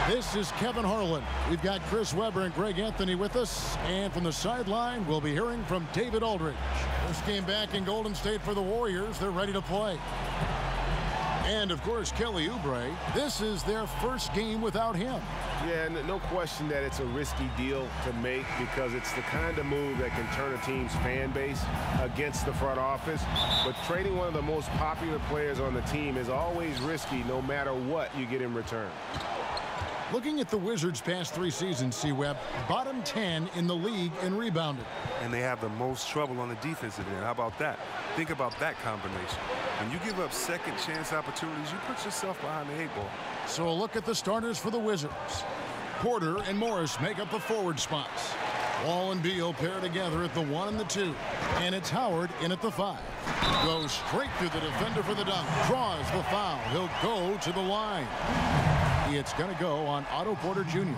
This is Kevin Harlan. We've got Chris Webber and Greg Anthony with us. And from the sideline, we'll be hearing from David Aldridge. First game back in Golden State for the Warriors. They're ready to play. And, of course, Kelly Oubre. This is their first game without him. Yeah, no question that it's a risky deal to make because it's the kind of move that can turn a team's fan base against the front office. But trading one of the most popular players on the team is always risky no matter what you get in return. Looking at the Wizards' past 3 seasons, C-Web, bottom 10 in the league in rebounding. And they have the most trouble on the defensive end. How about that? Think about that combination. When you give up second chance opportunities, you put yourself behind the 8 ball. So a look at the starters for the Wizards. Porter and Morris make up the forward spots. Wall and Beal pair together at the 1 and the 2. And it's Howard in at the 5. Goes straight through the defender for the dunk. Draws the foul. He'll go to the line. It's going to go on Otto Porter Jr.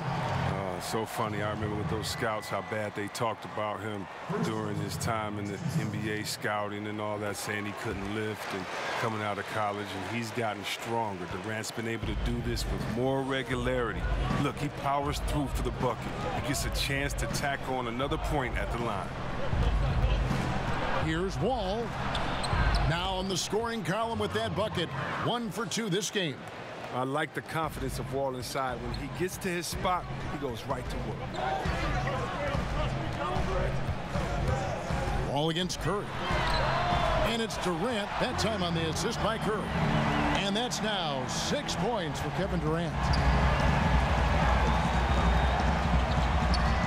So funny. I remember with those scouts how bad they talked about him during his time in the NBA scouting and all that, saying he couldn't lift and coming out of college, and he's gotten stronger. Durant's been able to do this with more regularity. Look, he powers through for the bucket. He gets a chance to tack on another point at the line. Here's Wall. Now on the scoring column with that bucket. 1 for 2 this game. I like the confidence of Wall inside. When he gets to his spot, he goes right to work. Wall against Curry. And it's Durant, that time on the assist by Curry. And that's now 6 points for Kevin Durant.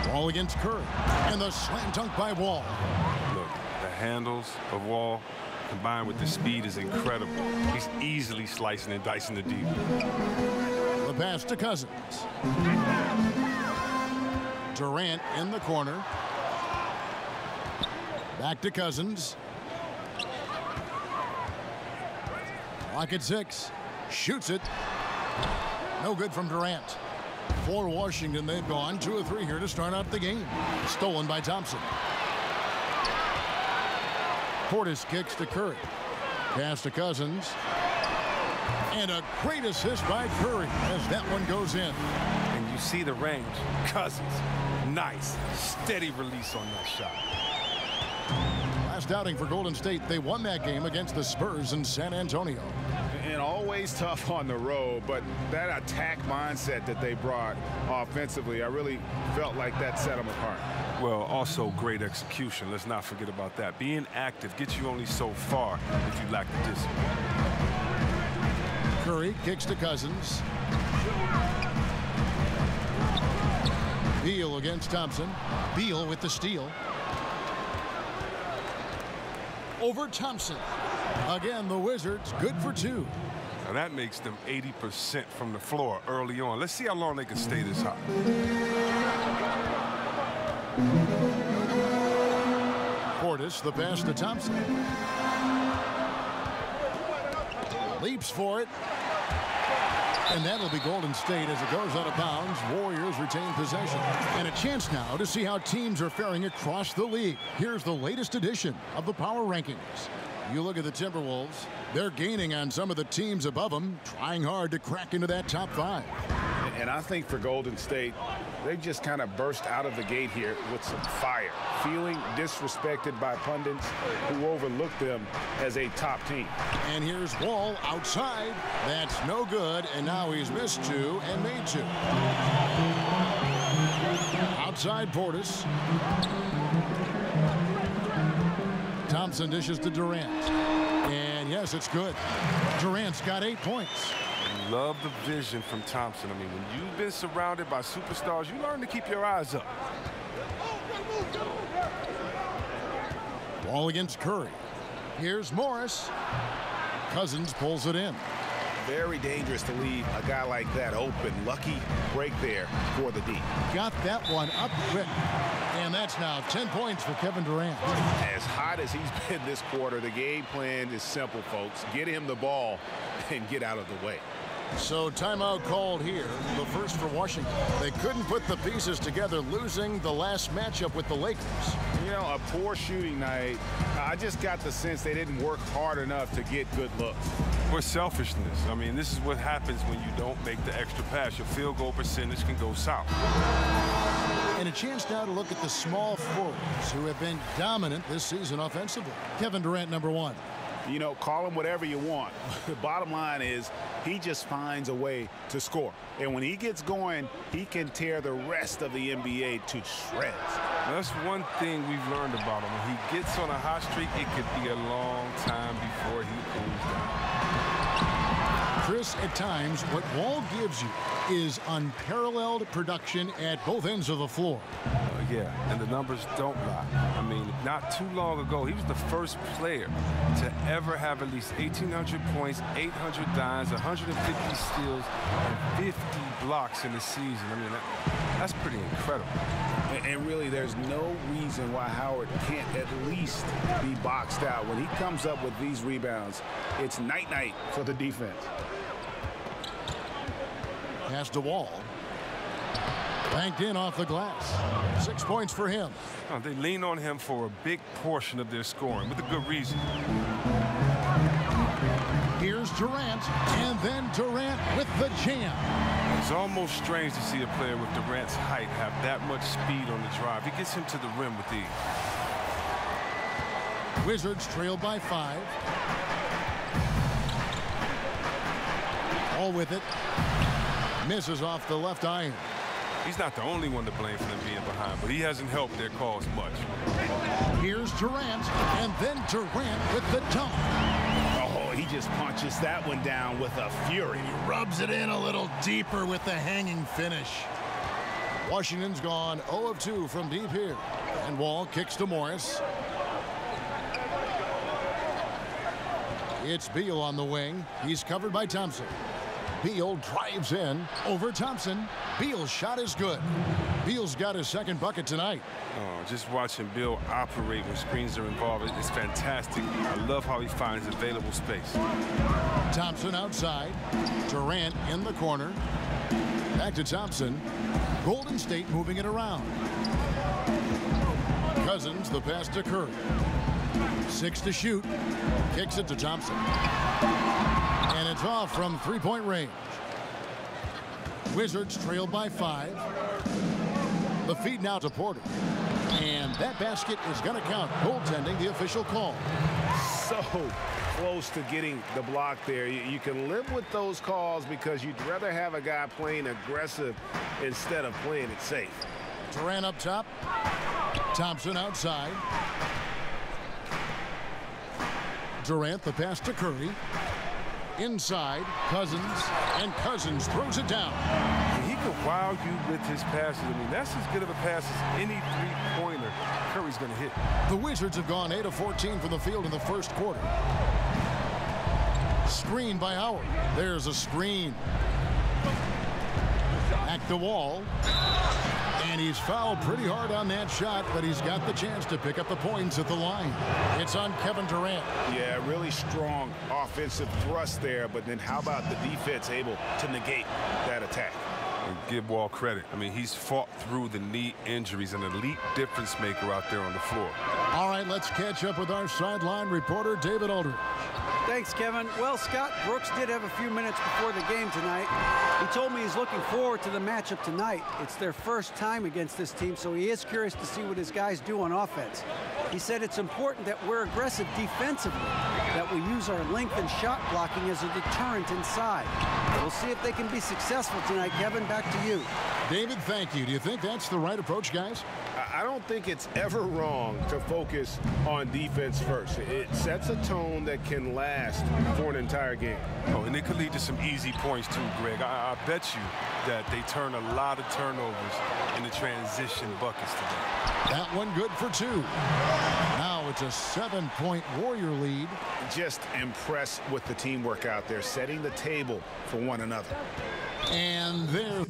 Wall against Curry. And the slam dunk by Wall. Look, the handles of Wall combined with the speed is incredible. He's easily slicing and dicing the deep. The pass to Cousins. Durant in the corner. Back to Cousins. Clock at 6. Shoots it. No good from Durant. For Washington, they've gone 2 of 3 here to start out the game. Stolen by Thompson. Portis kicks to Curry. Pass to Cousins. And a great assist by Curry as that one goes in. And you see the range. Cousins. Nice, steady release on that shot. Last outing for Golden State, they won that game against the Spurs in San Antonio. And always tough on the road, but that attack mindset that they brought offensively, I really felt like that set them apart. Well, also great execution. Let's not forget about that. Being active gets you only so far if you lack the discipline. Curry kicks to Cousins. Beal against Thompson. Beal with the steal. Over Thompson. Again, the Wizards good for 2. Now that makes them 80% from the floor early on. Let's see how long they can stay this hot. Portis, the pass to Thompson. Leaps for it. And that'll be Golden State as it goes out of bounds. Warriors retain possession. And a chance now to see how teams are faring across the league. Here's the latest edition of the Power Rankings. You look at the Timberwolves. They're gaining on some of the teams above them, trying hard to crack into that top 5. And I think for Golden State, they've just kind of burst out of the gate here with some fire, feeling disrespected by pundits who overlook them as a top team. And here's Wall outside. That's no good, and now he's missed 2 and made 2. Outside Portis. Thompson dishes to Durant. And yes, it's good. Durant's got 8 points. Love the vision from Thompson. I mean, when you've been surrounded by superstars, you learn to keep your eyes up. Wall against Curry. Here's Morris. Cousins pulls it in. Very dangerous to leave a guy like that open. Lucky break there for the D. Got that one up quick. And that's now 10 points for Kevin Durant. As hot as he's been this quarter, the game plan is simple, folks. Get him the ball and get out of the way. So timeout called here, the first for Washington. They couldn't put the pieces together, losing the last matchup with the Lakers. You know, a poor shooting night. I just got the sense they didn't work hard enough to get good looks. Or selfishness. I mean, this is what happens when you don't make the extra pass. Your field goal percentage can go south. And a chance now to look at the small forwards who have been dominant this season offensively. Kevin Durant, number one. You know, call him whatever you want. The bottom line is he just finds a way to score. And when he gets going, he can tear the rest of the NBA to shreds. That's one thing we've learned about him. When he gets on a hot streak, it could be a long time before he cools down. Chris, at times, what Wall gives you is unparalleled production at both ends of the floor. Yeah, and the numbers don't lie. I mean, not too long ago, he was the first player to ever have at least 1,800 points, 800 dimes, 150 steals, and 50 blocks in the season. I mean, that's pretty incredible. And really, there's no reason why Howard can't at least be boxed out. When he comes up with these rebounds, it's night-night for the defense. Pass to Wall. Banked in off the glass. 6 points for him. Oh, they lean on him for a big portion of their scoring, with a good reason. Here's Durant, and then Durant with the jam. It's almost strange to see a player with Durant's height have that much speed on the drive. He gets him to the rim with ease. Wizards trail by 5. All with it. Misses off the left iron. He's not the only one to blame for them being behind, but he hasn't helped their cause much. Here's Durant, and then Durant with the dunk. Oh, he just punches that one down with a fury. He rubs it in a little deeper with the hanging finish. Washington's gone 0 of 2 from deep here. And Wall kicks to Morris. It's Beal on the wing. He's covered by Thompson. Beal drives in over Thompson. Beal's shot is good. Beal's got his second bucket tonight. Oh, just watching Beal operate when screens are involved is fantastic. I love how he finds available space. Thompson outside. Durant in the corner. Back to Thompson. Golden State moving it around. Cousins, the pass to Curry. 6 to shoot. Kicks it to Thompson. And it's off from three-point range. Wizards trail by 5. The feed now to Porter. And that basket is going to count. Goaltending, the official call. So close to getting the block there. You can live with those calls because you'd rather have a guy playing aggressive instead of playing it safe. Durant up top. Thompson outside. Durant, the pass to Curry. Inside, Cousins, and Cousins throws it down. He could wow you with his passes. I mean, that's as good of a pass as any three-pointer Curry's going to hit. The Wizards have gone 8 of 14 from the field in the first quarter. Screen by Howard. There's a screen. Back the Wall. And he's fouled pretty hard on that shot, but he's got the chance to pick up the points at the line. It's on Kevin Durant. Yeah, really strong offensive thrust there, but then how about the defense able to negate that attack? And give Wall credit. I mean, he's fought through the knee injuries, an elite difference maker out there on the floor. All right, let's catch up with our sideline reporter, David Aldridge. Thanks, Kevin. Well, Scott Brooks did have a few minutes before the game tonight. He told me he's looking forward to the matchup tonight. It's their first time against this team, so he is curious to see what his guys do on offense. He said it's important that we're aggressive defensively, that we use our length and shot blocking as a deterrent inside. We'll see if they can be successful tonight. Kevin, back to you. David, thank you. Do you think that's the right approach, guys? I don't think it's ever wrong to focus on defense first. It sets a tone that can last for an entire game. Oh, and it could lead to some easy points too, Greg. I bet you that they turn a lot of turnovers into transition buckets today. That one good for 2. Now it's a 7-point Warrior lead. Just impressed with the teamwork out there, setting the table for one another. And there.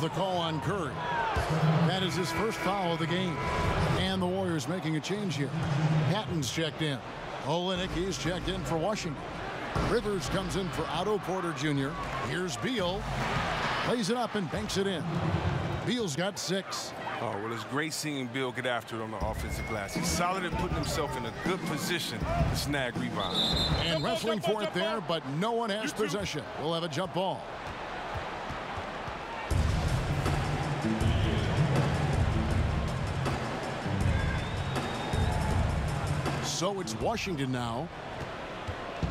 The call on Curry. That is his first foul of the game. And the Warriors making a change here. Hatton's checked in. Olynyk, he's checked in for Washington. Rivers comes in for Otto Porter Jr. Here's Beal. Plays it up and banks it in. Beal's got 6. Oh, well, it's great seeing Beal get after it on the offensive glass. He's solid at putting himself in a good position to snag rebounds. And wrestling for it there, but no one has possession. We'll have a jump ball. So it's Washington now.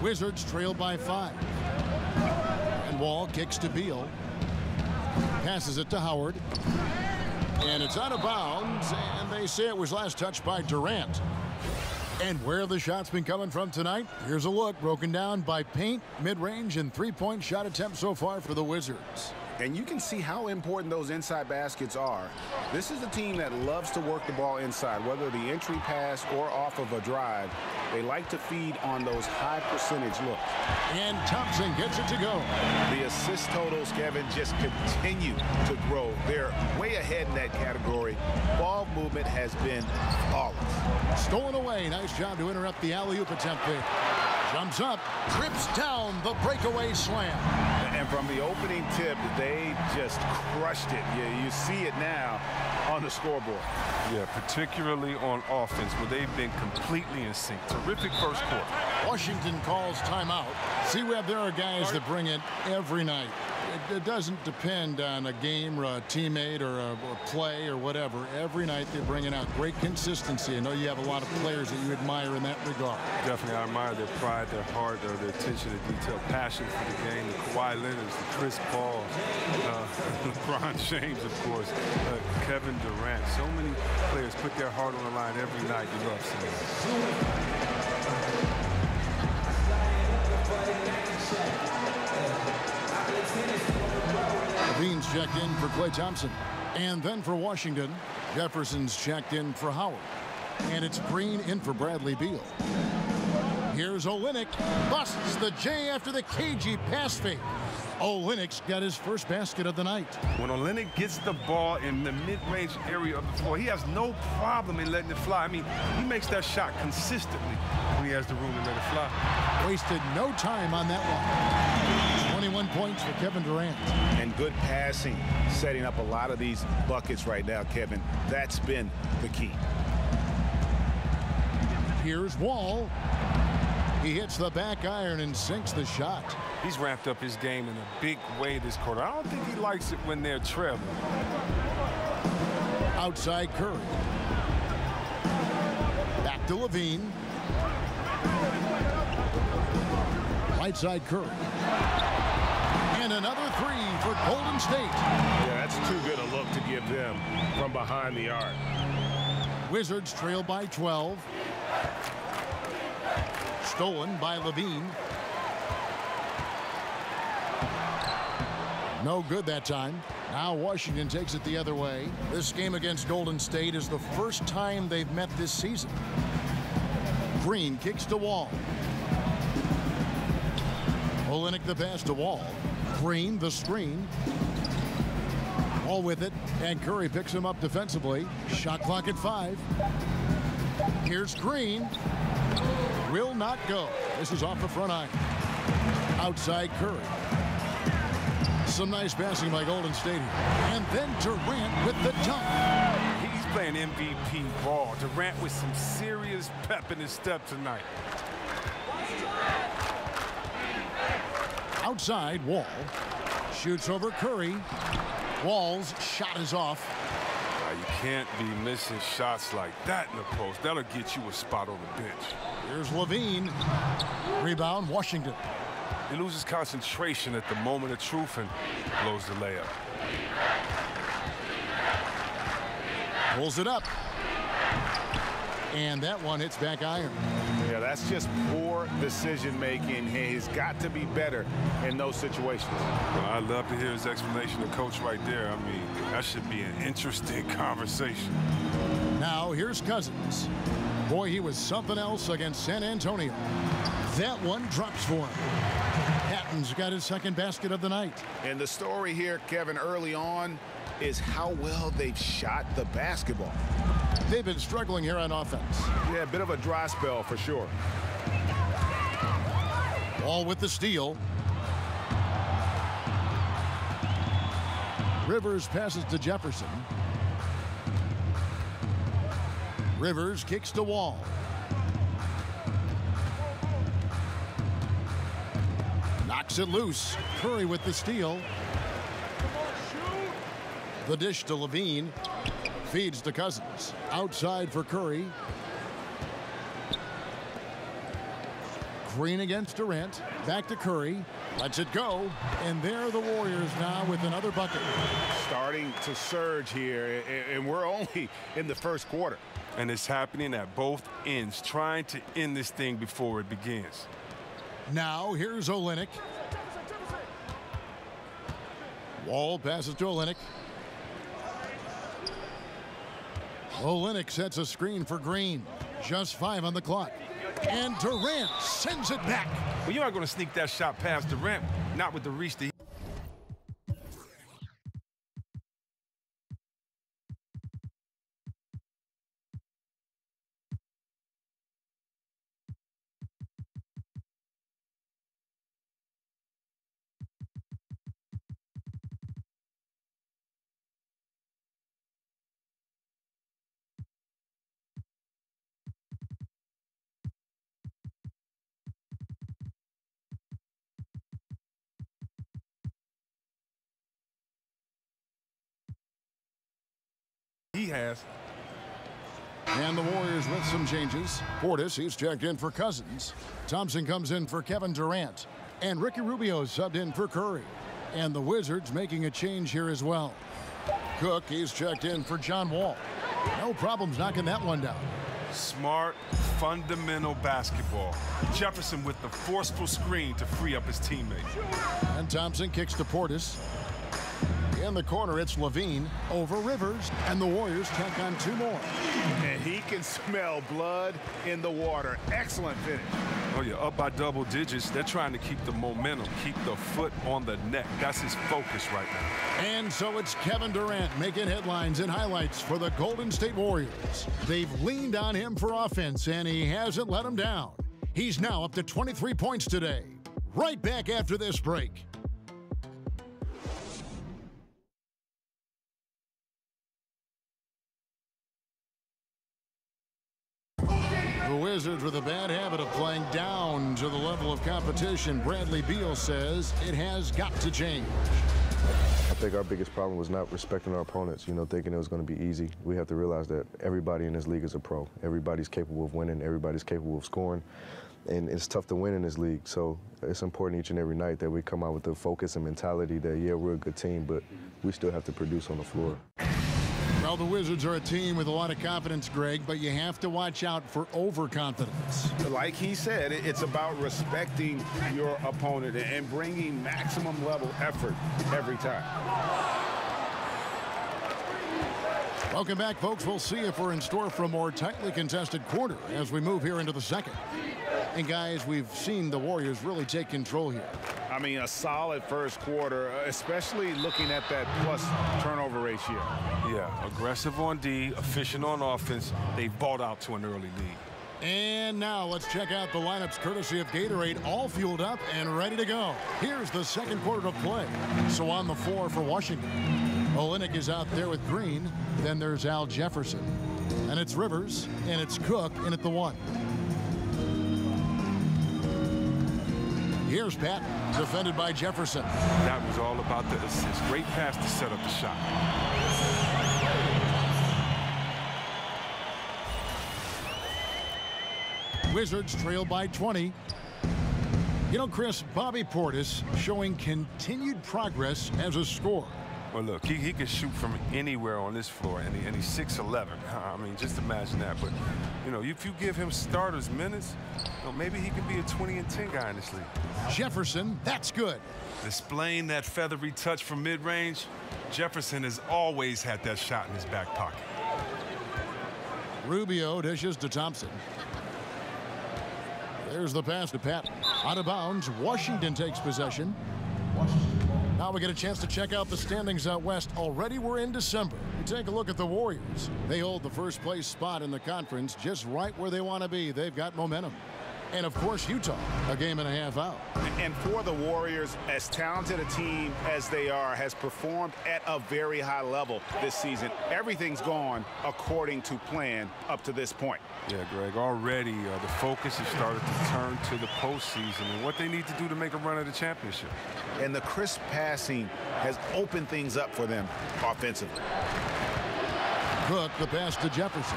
Wizards trail by 5. And Wall kicks to Beal. Passes it to Howard. And it's out of bounds. And they say it was last touched by Durant. And where have the shots been coming from tonight? Here's a look broken down by paint, mid-range, and three-point shot attempts so far for the Wizards. And you can see how important those inside baskets are. This is a team that loves to work the ball inside, whether the entry pass or off of a drive. They like to feed on those high percentage looks. And Thompson gets it to go. The assist totals, Kevin, just continue to grow. They're way ahead in that category. Ball movement has been flawless. Stolen away. Nice job to interrupt the alley-oop attempt there. Jumps up, trips down the breakaway slam. And from the opening tip, they just crushed it. You see it now on the scoreboard. Yeah, particularly on offense, where they've been completely in sync. Terrific first quarter. Washington calls timeout. See, Webb, there are guys that bring it every night. It doesn't depend on a game or a teammate or a play or whatever. Every night they bring it out. Great consistency. I know you have a lot of players that you admire in that regard. Definitely, I admire their pride, their heart, their attention to detail, passion for the game. The Kawhi Leonards, the Chris Pauls, LeBron James, of course, Kevin Durant. So many players put their heart on the line every night. You love seeing it. LaVine's checked in for Klay Thompson. And then for Washington, Jefferson's checked in for Howard. And it's Green in for Bradley Beal. Here's Olynyk. Busts the J after the cagey pass fake. Olynyk's got his first basket of the night. When Olynyk gets the ball in the mid-range area of the floor, he has no problem in letting it fly. I mean, he makes that shot consistently when he has the room to let it fly. Wasted no time on that one. 21 points for Kevin Durant. And good passing, setting up a lot of these buckets right now, Kevin. That's been the key. Here's Wall. He hits the back iron and sinks the shot. He's ramped up his game in a big way this quarter. I don't think he likes it when they're trailing. Outside Curry. Back to LaVine. Right side Curry. And another three for Golden State. Yeah, that's too good a look to give them from behind the arc. Wizards trail by 12. Stolen by LaVine. No good that time. Now Washington takes it the other way. This game against Golden State is the first time they've met this season. Green kicks to Wall. Olynyk the pass to Wall. Green the screen. Wall with it, and Curry picks him up defensively. Shot clock at 5. Here's Green. Will not go. This is off the front iron. Outside Curry. Some nice passing by Golden State here. And then Durant with the dunk. He's playing MVP ball. Durant with some serious pep in his step tonight. Outside, Wall. Shoots over Curry. Wall's shot is off. You can't be missing shots like that in the post. That'll get you a spot on the bench. Here's LaVine. Rebound, Washington. He loses concentration at the moment of truth and blows the layup. Pulls it up. And that one hits back iron. Yeah, that's just poor decision-making. He's got to be better in those situations. Well, I'd love to hear his explanation to Coach right there. I mean, that should be an interesting conversation. Now, here's Cousins. Boy, he was something else against San Antonio. That one drops for him. Hatton Patton's got his second basket of the night. And the story here, Kevin, early on is how well they've shot the basketball. They've been struggling here on offense. Yeah, a bit of a dry spell for sure. Wall with the steal. Rivers passes to Jefferson. Rivers kicks to Wall. Knocks it loose. Curry with the steal. The dish to LaVine. Feeds to Cousins. Outside for Curry. Green against Durant. Back to Curry. Lets it go. And there are the Warriors now with another bucket. Starting to surge here, and we're only in the first quarter. And it's happening at both ends, trying to end this thing before it begins. Now here's Olynyk. Wall passes to Olynyk. Olynyk sets a screen for Green. Just 5 on the clock. And Durant sends it back. Well, you're not going to sneak that shot past Durant, not with the reach that he has. And the Warriors with some changes. Portis, he's checked in for Cousins. Thompson comes in for Kevin Durant. And Ricky Rubio subbed in for Curry. And the Wizards making a change here as well. Cook, he's checked in for John Wall. No problems knocking that one down. Smart, fundamental basketball. Jefferson with the forceful screen to free up his teammate. And Thompson kicks to Portis. In the corner, it's LaVine over Rivers, and the Warriors tack on 2 more. And he can smell blood in the water. Excellent finish. Oh, yeah, up by double digits. They're trying to keep the momentum, keep the foot on the neck. That's his focus right now. And so it's Kevin Durant making headlines and highlights for the Golden State Warriors. They've leaned on him for offense, and he hasn't let them down. He's now up to 23 points today. Right back after this break. The Wizards with a bad habit of playing down to the level of competition. Bradley Beal says it has got to change. I think our biggest problem was not respecting our opponents, thinking it was going to be easy. We have to realize that everybody in this league is a pro. Everybody's capable of winning. Everybody's capable of scoring. And it's tough to win in this league. So it's important each and every night that we come out with the focus and mentality that, yeah, we're a good team, but we still have to produce on the floor. Well, the Wizards are a team with a lot of confidence, Greg, but you have to watch out for overconfidence. Like he said, it's about respecting your opponent and bringing maximum level effort every time. Welcome back, folks. We'll see if we're in store for a more tightly contested quarter as we move here into the second. And, guys, we've seen the Warriors really take control here. I mean, a solid first quarter, especially looking at that plus turnover ratio. Yeah, aggressive on D, efficient on offense. They balled out to an early lead. And now let's check out the lineups courtesy of Gatorade, all fueled up and ready to go. Here's the second quarter of play. So on the floor for Washington, Olynyk is out there with Green. Then there's Al Jefferson. And it's Rivers, and it's Cook in at the 1. Here's Pat, defended by Jefferson. That was all about the assist. Great pass to set up the shot. Wizards trail by 20. Chris, Bobby Portis showing continued progress as a scorer. Well, look, he can shoot from anywhere on this floor, and he's 6'11". I mean, just imagine that. But, if you give him starters minutes, maybe he can be a 20-10 guy in this league. Jefferson, that's good. Displaying that feathery touch from mid-range, Jefferson has always had that shot in his back pocket. Rubio dishes to Thompson. There's the pass to Patton. Out of bounds, Washington takes possession. Now we get a chance to check out the standings out west. Already we're in December. We take a look at the Warriors. They hold the first place spot in the conference, just right where they want to be. They've got momentum. And, of course, Utah, a game and a half out. And for the Warriors, as talented a team as they are, has performed at a very high level this season. Everything's gone according to plan up to this point. Yeah, Greg, already the focus has started to turn to the postseason and what they need to do to make a run at the championship. And the crisp passing has opened things up for them offensively. Cook, the pass to Jefferson.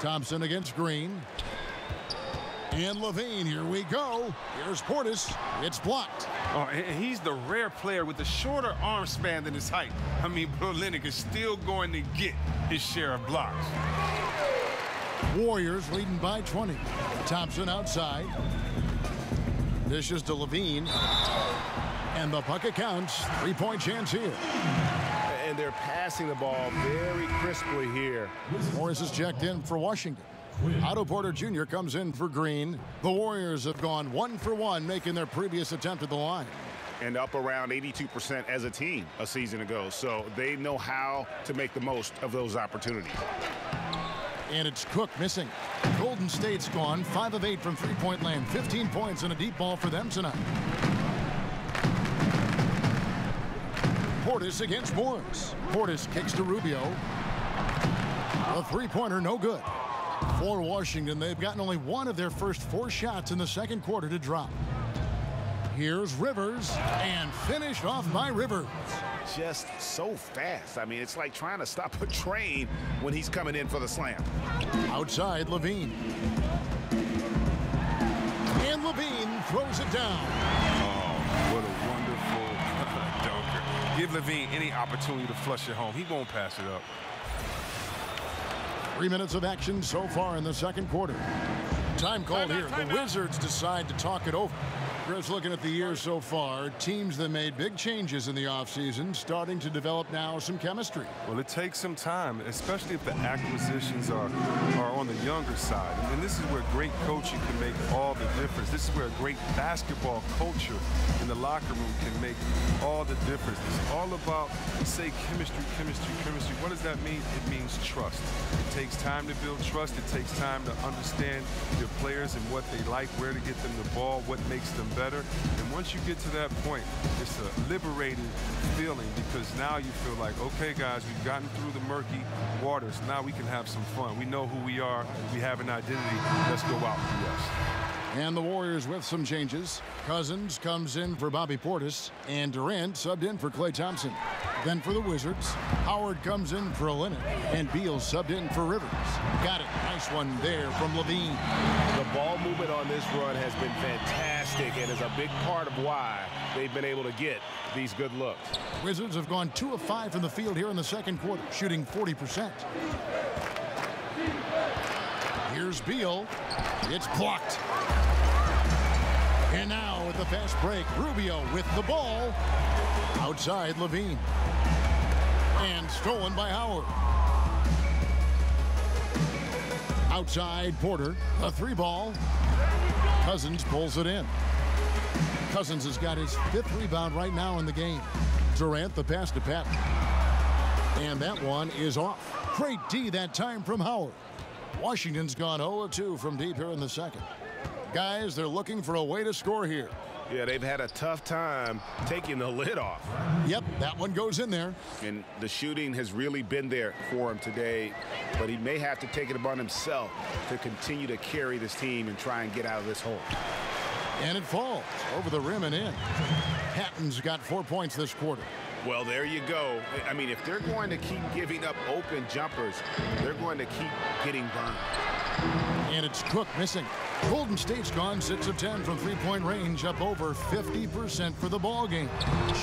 Thompson against Green. And LaVine, here we go. Here's Portis. It's blocked. Oh, and he's the rare player with the shorter arm span than his height. I mean, Olynyk is still going to get his share of blocks. Warriors leading by 20. Thompson outside. Dishes to LaVine. And the bucket counts. Three-point chance here. And they're passing the ball very crisply here. Morris is checked in for Washington. Otto Porter Jr. comes in for Green. The Warriors have gone 1 for 1, making their previous attempt at the line. And up around 82% as a team a season ago. So they know how to make the most of those opportunities. And it's Cook missing. Golden State's gone 5 of 8 from three-point land. 15 points and a deep ball for them tonight. Portis against Morris. Portis kicks to Rubio. A three-pointer, no good. For Washington, they've gotten only one of their first 4 shots in the second quarter to drop. Here's Rivers, and finished off by Rivers. Just so fast. I mean, it's like trying to stop a train when he's coming in for the slam. Outside, LaVine. And LaVine throws it down. Oh, what a wonderful dunker. Give LaVine any opportunity to flush it home. He won't pass it up. 3 minutes of action so far in the second quarter. Time called here. The Wizards decide to talk it over. Chris, looking at the year so far, teams that made big changes in the offseason starting to develop now some chemistry. Well, it takes some time, especially if the acquisitions are on the younger side. And this is where great coaching can make all the difference. This is where a great basketball culture in the locker room can make all the difference. It's all about, say, chemistry. What does that mean? It means trust. It takes time to build trust. It takes time to understand your players and what they like, where to get them the ball, what makes them better. And once you get to that point, it's a liberating feeling because now you feel like, okay, guys, we've gotten through the murky waters. Now we can have some fun. We know who we are. We have an identity. Let's go out and do us. And the Warriors with some changes. Cousins comes in for Bobby Portis, and Durant subbed in for Klay Thompson. Then for the Wizards, Howard comes in for Olynyk, and Beal subbed in for Rivers. Got it. Nice one there from LaVine. The ball movement on this run has been fantastic and is a big part of why they've been able to get these good looks. Wizards have gone 2 of 5 from the field here in the second quarter, shooting 40%. Here's Beal. It's blocked. And now with the fast break, Rubio with the ball. Outside, LaVine. And stolen by Howard. Outside, Porter. A 3-ball. Cousins pulls it in. Cousins has got his 5th rebound right now in the game. Durant, the pass to Pat. And that one is off. Great D that time from Howard. Washington's gone 0-2 from deep here in the second. Guys, they're looking for a way to score here. Yeah, they've had a tough time taking the lid off. Yep, that one goes in there. And the shooting has really been there for him today, but he may have to take it upon himself to continue to carry this team and try and get out of this hole. And it falls over the rim and in. Hatton's got 4 points this quarter. Well, there you go. I mean, if they're going to keep giving up open jumpers, they're going to keep getting burned. And it's Cook missing. Golden State's gone 6 of 10 from three-point range, up over 50% for the ball game.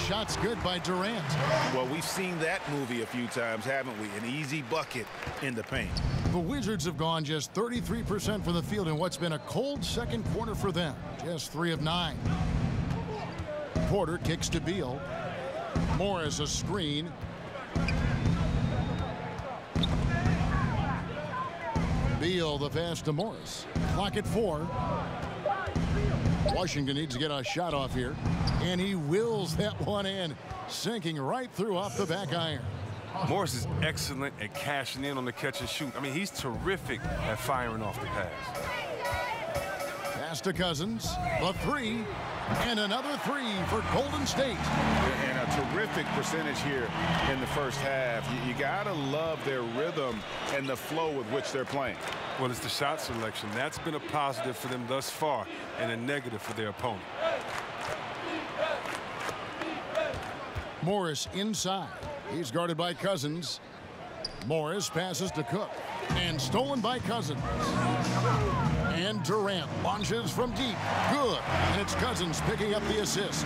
Shots good by Durant. Well, we've seen that movie a few times, haven't we? An easy bucket in the paint. The Wizards have gone just 33% from the field in what's been a cold second quarter for them. Just 3 of 9. Porter kicks to Beal. Morris a screen. Beal, the pass to Morris. Clock at 4. Washington needs to get a shot off here. And he wills that one in, sinking right through off the back iron. Morris is excellent at cashing in on the catch and shoot. I mean, he's terrific at firing off the pass. Pass to Cousins. A 3. And another 3 for Golden State. And a terrific percentage here in the first half. You got to love their rhythm and the flow with which they're playing. Well, it's the shot selection. That's been a positive for them thus far and a negative for their opponent. Morris inside. He's guarded by Cousins. Morris passes to Cook. And stolen by Cousins. And Durant launches from deep. Good. And it's Cousins picking up the assist.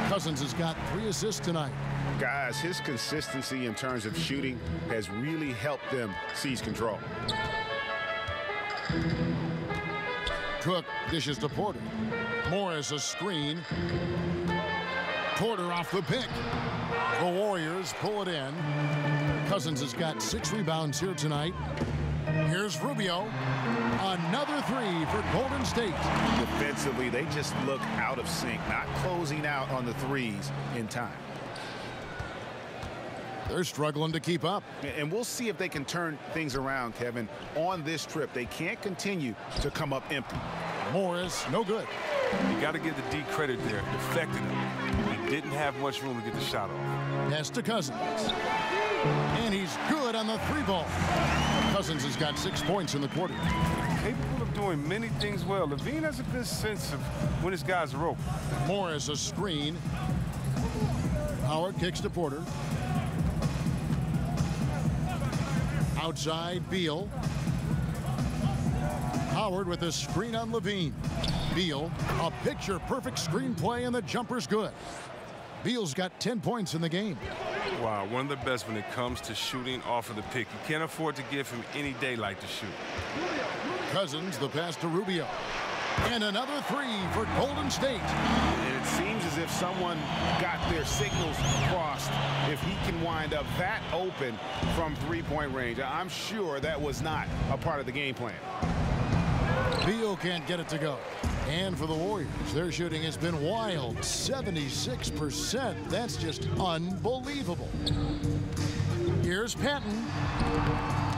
Cousins has got 3 assists tonight. Guys, his consistency in terms of shooting has really helped them seize control. Cook dishes to Porter. Morris a screen. Porter off the pick. The Warriors pull it in. Cousins has got 6 rebounds here tonight. Here's Rubio. Another 3 for Golden State. Defensively, they just look out of sync, not closing out on the threes in time. They're struggling to keep up. And we'll see if they can turn things around, Kevin, on this trip. They can't continue to come up empty. Morris, no good. You got to give the D credit there. It affected him. He didn't have much room to get the shot off. Pass to Cousins. And he's good on the 3-ball. Cousins has got 6 points in the quarter. Capable of doing many things well. LaVine has a good sense of when his guys are open. Morris a screen. Howard kicks to Porter. Outside, Beal. Howard with a screen on LaVine. Beal, a picture-perfect screenplay, and the jumper's good. Beal's got 10 points in the game. Wow, one of the best when it comes to shooting off of the pick. You can't afford to give him any daylight to shoot. Cousins, the pass to Rubio. And another 3 for Golden State. And it seems as if someone got their signals crossed. If he can wind up that open from three-point range, I'm sure that was not a part of the game plan. Beal can't get it to go. And for the Warriors, their shooting has been wild. 76%. That's just unbelievable. Here's Patton.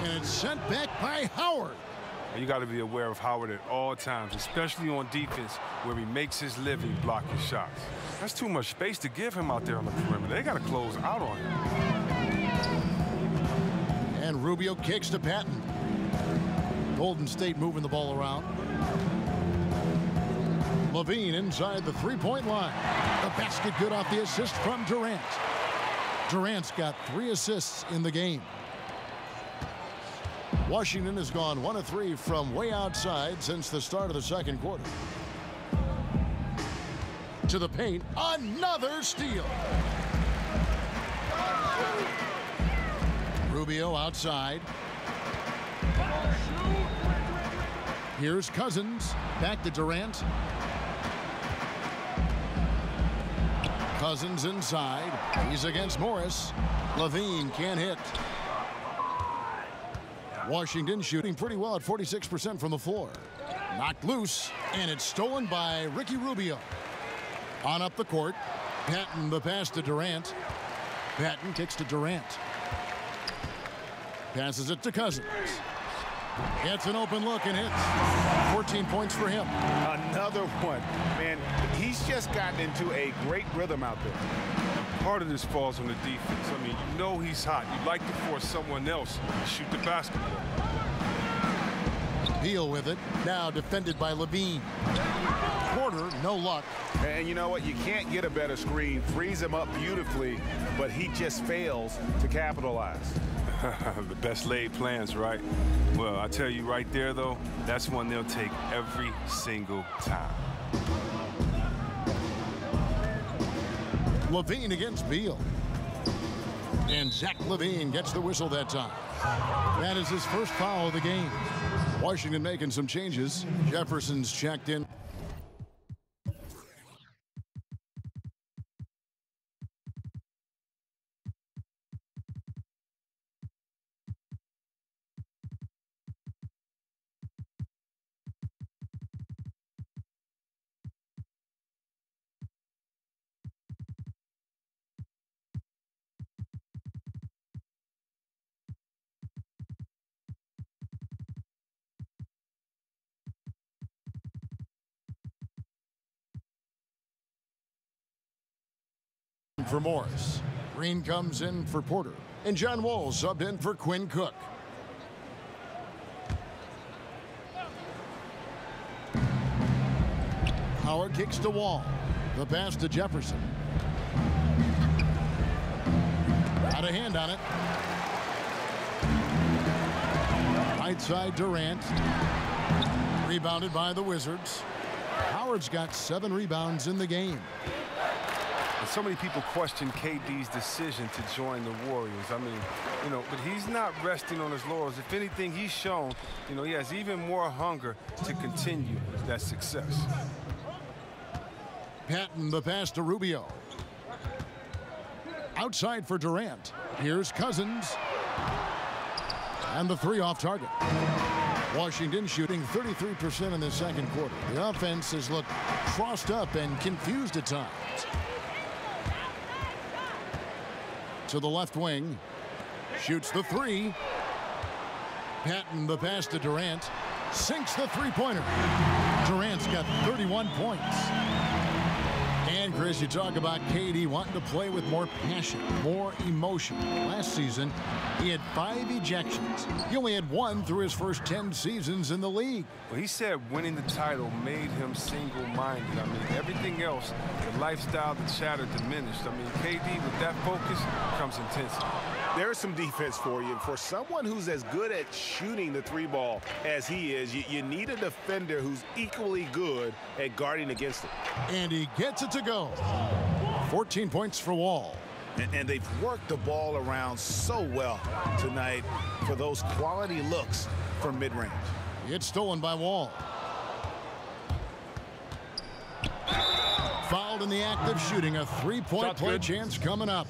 And it's sent back by Howard. You got to be aware of Howard at all times, especially on defense where he makes his living blocking shots. That's too much space to give him out there on the perimeter. They got to close out on him. And Rubio kicks to Patton. Golden State moving the ball around. LaVine inside the 3-point line. The basket good off the assist from Durant. Durant's got 3 assists in the game. Washington has gone 1 of 3 from way outside since the start of the second quarter. To the paint, another steal. Rubio outside. Here's Cousins, back to Durant. Cousins inside. He's against Morris. LaVine can't hit. Washington shooting pretty well at 46% from the floor. Knocked loose, and it's stolen by Ricky Rubio. On up the court. Patton the pass to Durant. Patton kicks to Durant. Passes it to Cousins. Gets an open look and hits. 14 points for him. Another one. Man, he's just gotten into a great rhythm out there. Part of this falls on the defense. I mean, you know he's hot. You'd like to force someone else to shoot the basketball. Beal with it. Now defended by LaVine. Porter, no luck. And you know what? You can't get a better screen. Frees him up beautifully, but he just fails to capitalize. The best laid plans, right? Well, I tell you right there, though, that's one they'll take every single time. LaVine against Beal. And Zach LaVine gets the whistle that time. That is his first foul of the game. Washington making some changes. Jefferson's checked in. for Morris. Green comes in for Porter. And John Wall subbed in for Quinn Cook. Howard kicks to Wall. The pass to Jefferson. Got a hand on it. Right side Durant. Rebounded by the Wizards. Howard's got 7 rebounds in the game. And so many people question KD's decision to join the Warriors. I mean, but he's not resting on his laurels. If anything, he's shown, he has even more hunger to continue that success. Patton, the pass to Rubio. Outside for Durant. Here's Cousins. And the 3 off target. Washington shooting 33% in the second quarter. The offense has looked crossed up and confused at times. To the left wing. Shoots the 3. Patton, the pass to Durant. Sinks the three-pointer. Durant's got 31 points. And, Chris, you talk about KD wanting to play with more passion, more emotion. Last season, he had 5 ejections. He only had 1 through his first 10 seasons in the league. Well, he said winning the title made him single-minded. I mean, everything else, the lifestyle, the chatter diminished. I mean, KD, with that focus, comes intensity. There's some defense for you. For someone who's as good at shooting the 3-ball as he is, you need a defender who's equally good at guarding against it. And he gets it to go. 14 points for Wall. And they've worked the ball around so well tonight for those quality looks from mid-range. It's stolen by Wall. Fouled in the act of shooting. A 3-point play chance coming up.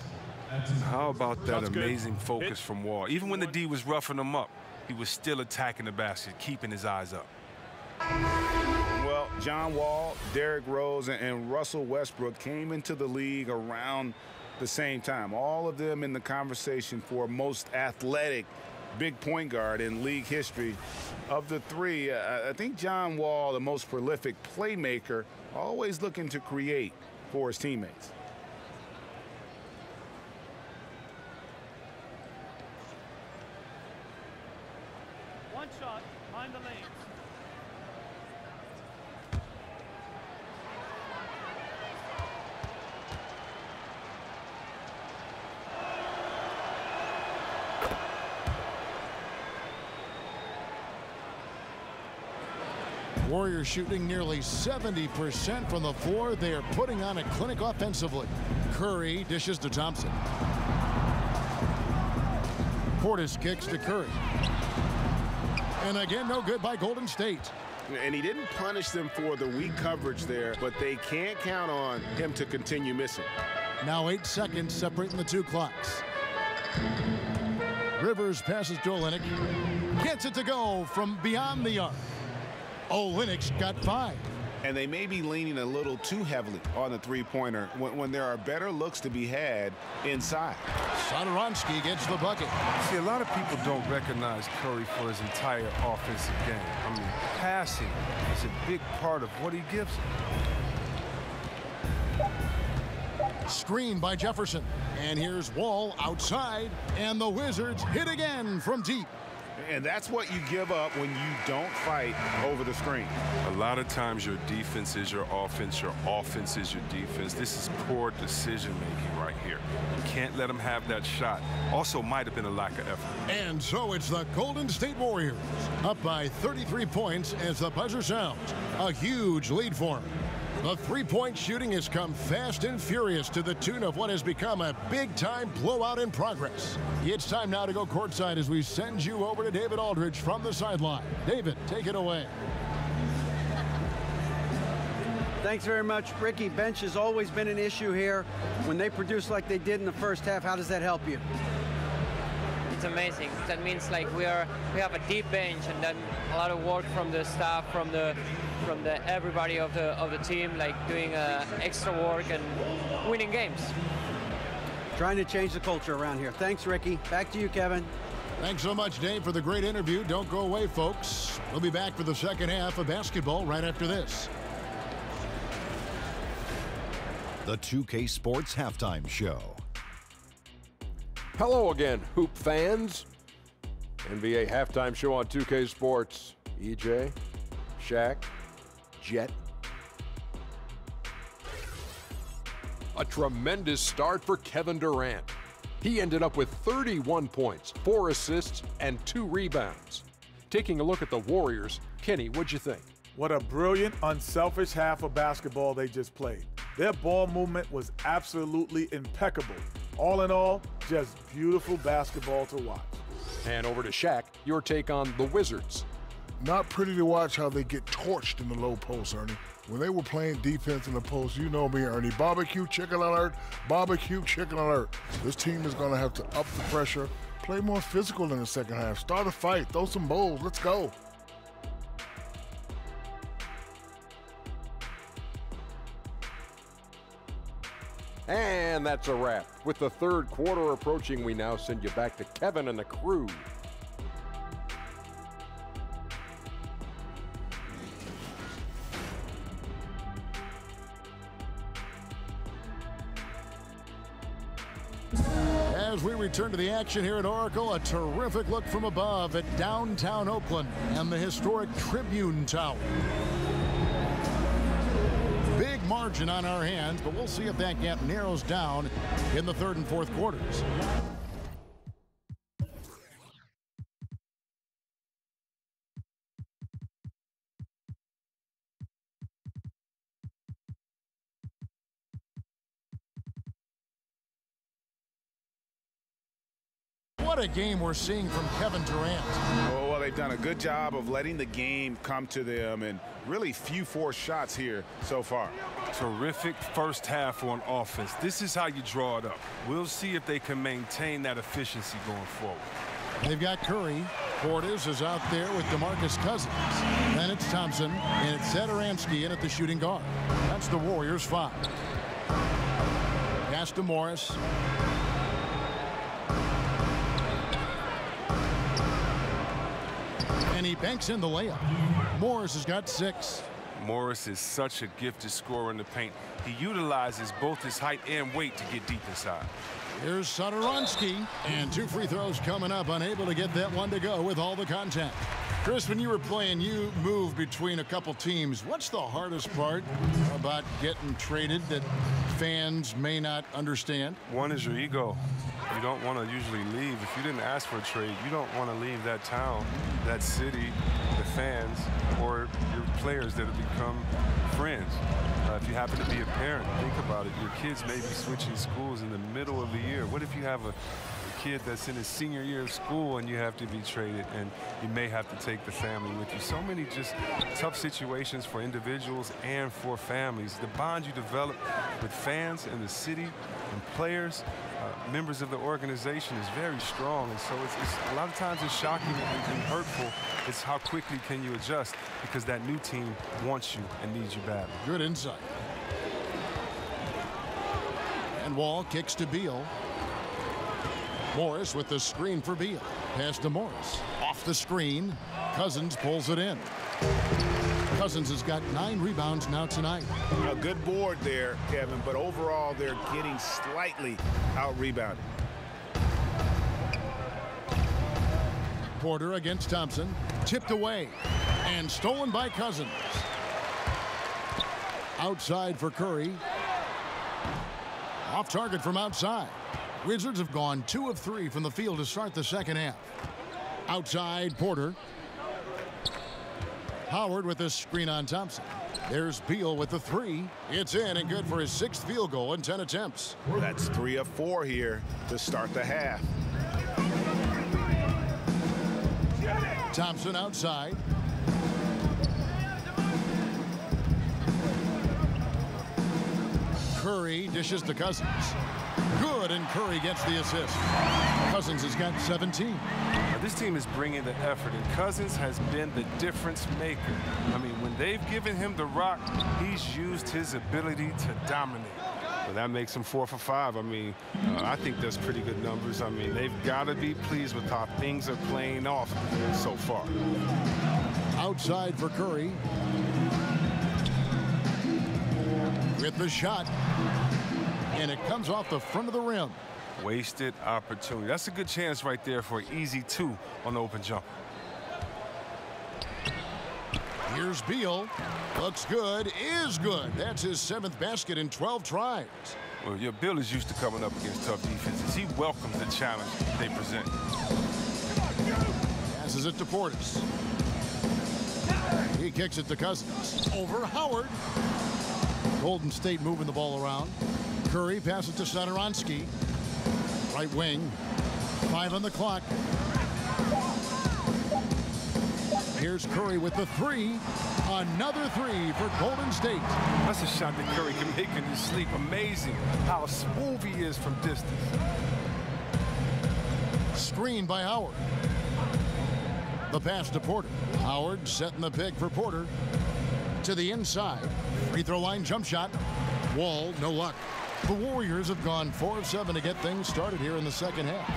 How about that amazing focus from Wall? Even when the D was roughing him up, he was still attacking the basket, keeping his eyes up. Well, John Wall, Derrick Rose, and Russell Westbrook came into the league around the same time. All of them in the conversation for most athletic big point guard in league history. Of the 3, I think John Wall, the most prolific playmaker, always looking to create for his teammates. One shot, mind the lanes. Warriors shooting nearly 70% from the floor. They are putting on a clinic offensively. Curry dishes to Thompson. Portis kicks to Curry. And again, no good by Golden State. And he didn't punish them for the weak coverage there, but they can't count on him to continue missing. Now 8 seconds separating the 2 clocks. Rivers passes to Olynyk. Gets it to go from beyond the arc. Olynyk's got 5. And they may be leaning a little too heavily on the 3-pointer when there are better looks to be had inside. Satoransky gets the bucket. See, a lot of people don't recognize Curry for his entire offensive game. I mean, passing is a big part of what he gives him. Screen by Jefferson. And here's Wall outside. And the Wizards hit again from deep. And that's what you give up when you don't fight over the screen. A lot of times your defense is your offense is your defense. This is poor decision-making right here. You can't let them have that shot. Also might have been a lack of effort. And so it's the Golden State Warriors up by 33 points as the buzzer sounds. A huge lead for them. The 3-point shooting has come fast and furious to the tune of what has become a big-time blowout in progress. It's time now to go courtside as we send you over to David Aldridge from the sideline. David, take it away. Thanks very much, Ricky. Bench has always been an issue here. When they produce like they did in the first half, how does that help you? It's amazing. That means like we have a deep bench, and then a lot of work from the staff, from the everybody of the team, like doing extra work and winning games. Trying to change the culture around here. Thanks, Ricky. Back to you, Kevin. Thanks so much, Dave, for the great interview. Don't go away, folks. We'll be back for the second half of basketball right after this. the 2K Sports Halftime Show. Hello again, Hoop fans. NBA Halftime Show on 2K Sports. EJ, Shaq, Jet. A tremendous start for Kevin Durant. He ended up with 31 points, 4 assists, and 2 rebounds. Taking a look at the Warriors, Kenny, what'd you think? What a brilliant, unselfish half of basketball they just played. Their ball movement was absolutely impeccable. All in all, just beautiful basketball to watch. And over to Shaq, your take on the Wizards. Not pretty to watch how they get torched in the low post, Ernie. When they were playing defense in the post, you know me, Ernie. Barbecue chicken alert, barbecue chicken alert. This team is going to have to up the pressure, play more physical in the second half, start a fight, throw some bowls, let's go. And that's a wrap. With the third quarter approaching, we now send you back to Kevin and the crew. As we return to the action here at Oracle, a terrific look from above at downtown Oakland and the historic Tribune Tower. Big margin on our hands, but we'll see if that gap narrows down in the third and fourth quarters. What a game we're seeing from Kevin Durant. Oh, well, they've done a good job of letting the game come to them, and really few forced shots here so far. Terrific first half on offense. This is how you draw it up. We'll see if they can maintain that efficiency going forward. They've got Curry. Portis is out there with DeMarcus Cousins. Then it's Thompson, and it's Satoransky in at the shooting guard. That's the Warriors' 5. Pass to Morris. And he banks in the layup. Morris has got 6. Morris is such a gifted scorer in the paint. He utilizes both his height and weight to get deep inside. Here's Satoransky, and 2 free throws coming up, unable to get that one to go with all the contact. Chris, when you were playing, you moved between a couple teams. What's the hardest part about getting traded that fans may not understand? One is your ego. You don't want to usually leave. If you didn't ask for a trade, you don't want to leave that town, that city, the fans, or your players that have become friends. If you happen to be a parent, think about it. Your kids may be switching schools in the middle of the year. What if you have a kid that's in his senior year of school and you have to be traded, and you may have to take the family with you? So many just tough situations for individuals and for families. The bond you develop with fans and the city and players, members of the organization, is very strong. And so it's a lot of times it's shocking and hurtful. It's how quickly can you adjust, because that new team wants you and needs you badly. Good insight. And Wall kicks to Beal. Morris with the screen for Beal. Pass to Morris. Off the screen. Cousins pulls it in. Cousins has got 9 rebounds now tonight. A good board there, Kevin, but overall they're getting slightly out-rebounded. Porter against Thompson. Tipped away and stolen by Cousins. Outside for Curry. Off target from outside. Wizards have gone 2 of 3 from the field to start the second half. Outside, Porter. Howard with the screen on Thompson. There's Beal with the 3. It's in and good for his 6th field goal in 10 attempts. That's 3 of 4 here to start the half. Thompson outside. Curry dishes to Cousins. Good, and Curry gets the assist. Cousins has got 17. Now, this team is bringing the effort, and Cousins has been the difference maker. I mean, when they've given him the rock, he's used his ability to dominate. Well, that makes him 4 for 5. I mean, I think that's pretty good numbers. I mean, they've got to be pleased with how things are playing off so far. Outside for Curry. With the shot. and it comes off the front of the rim. Wasted opportunity. That's a good chance right there for an easy 2 on the open jump. Here's Beal. Looks good, is good. That's his 7th basket in 12 tries. Well, your Bill is used to coming up against tough defenses. He welcomes the challenge they present. Passes it to Portis. He kicks it to Cousins. Over Howard. Golden State moving the ball around. Curry passes to Satoransky. Right wing. 5 on the clock. Here's Curry with the 3. Another 3 for Golden State. That's a shot that Curry can make in his sleep. Amazing how smooth he is from distance. Screen by Howard. The pass to Porter. Howard setting the pick for Porter. To the inside. Free throw line jump shot. Wall, no luck. The Warriors have gone 4 of 7 to get things started here in the second half.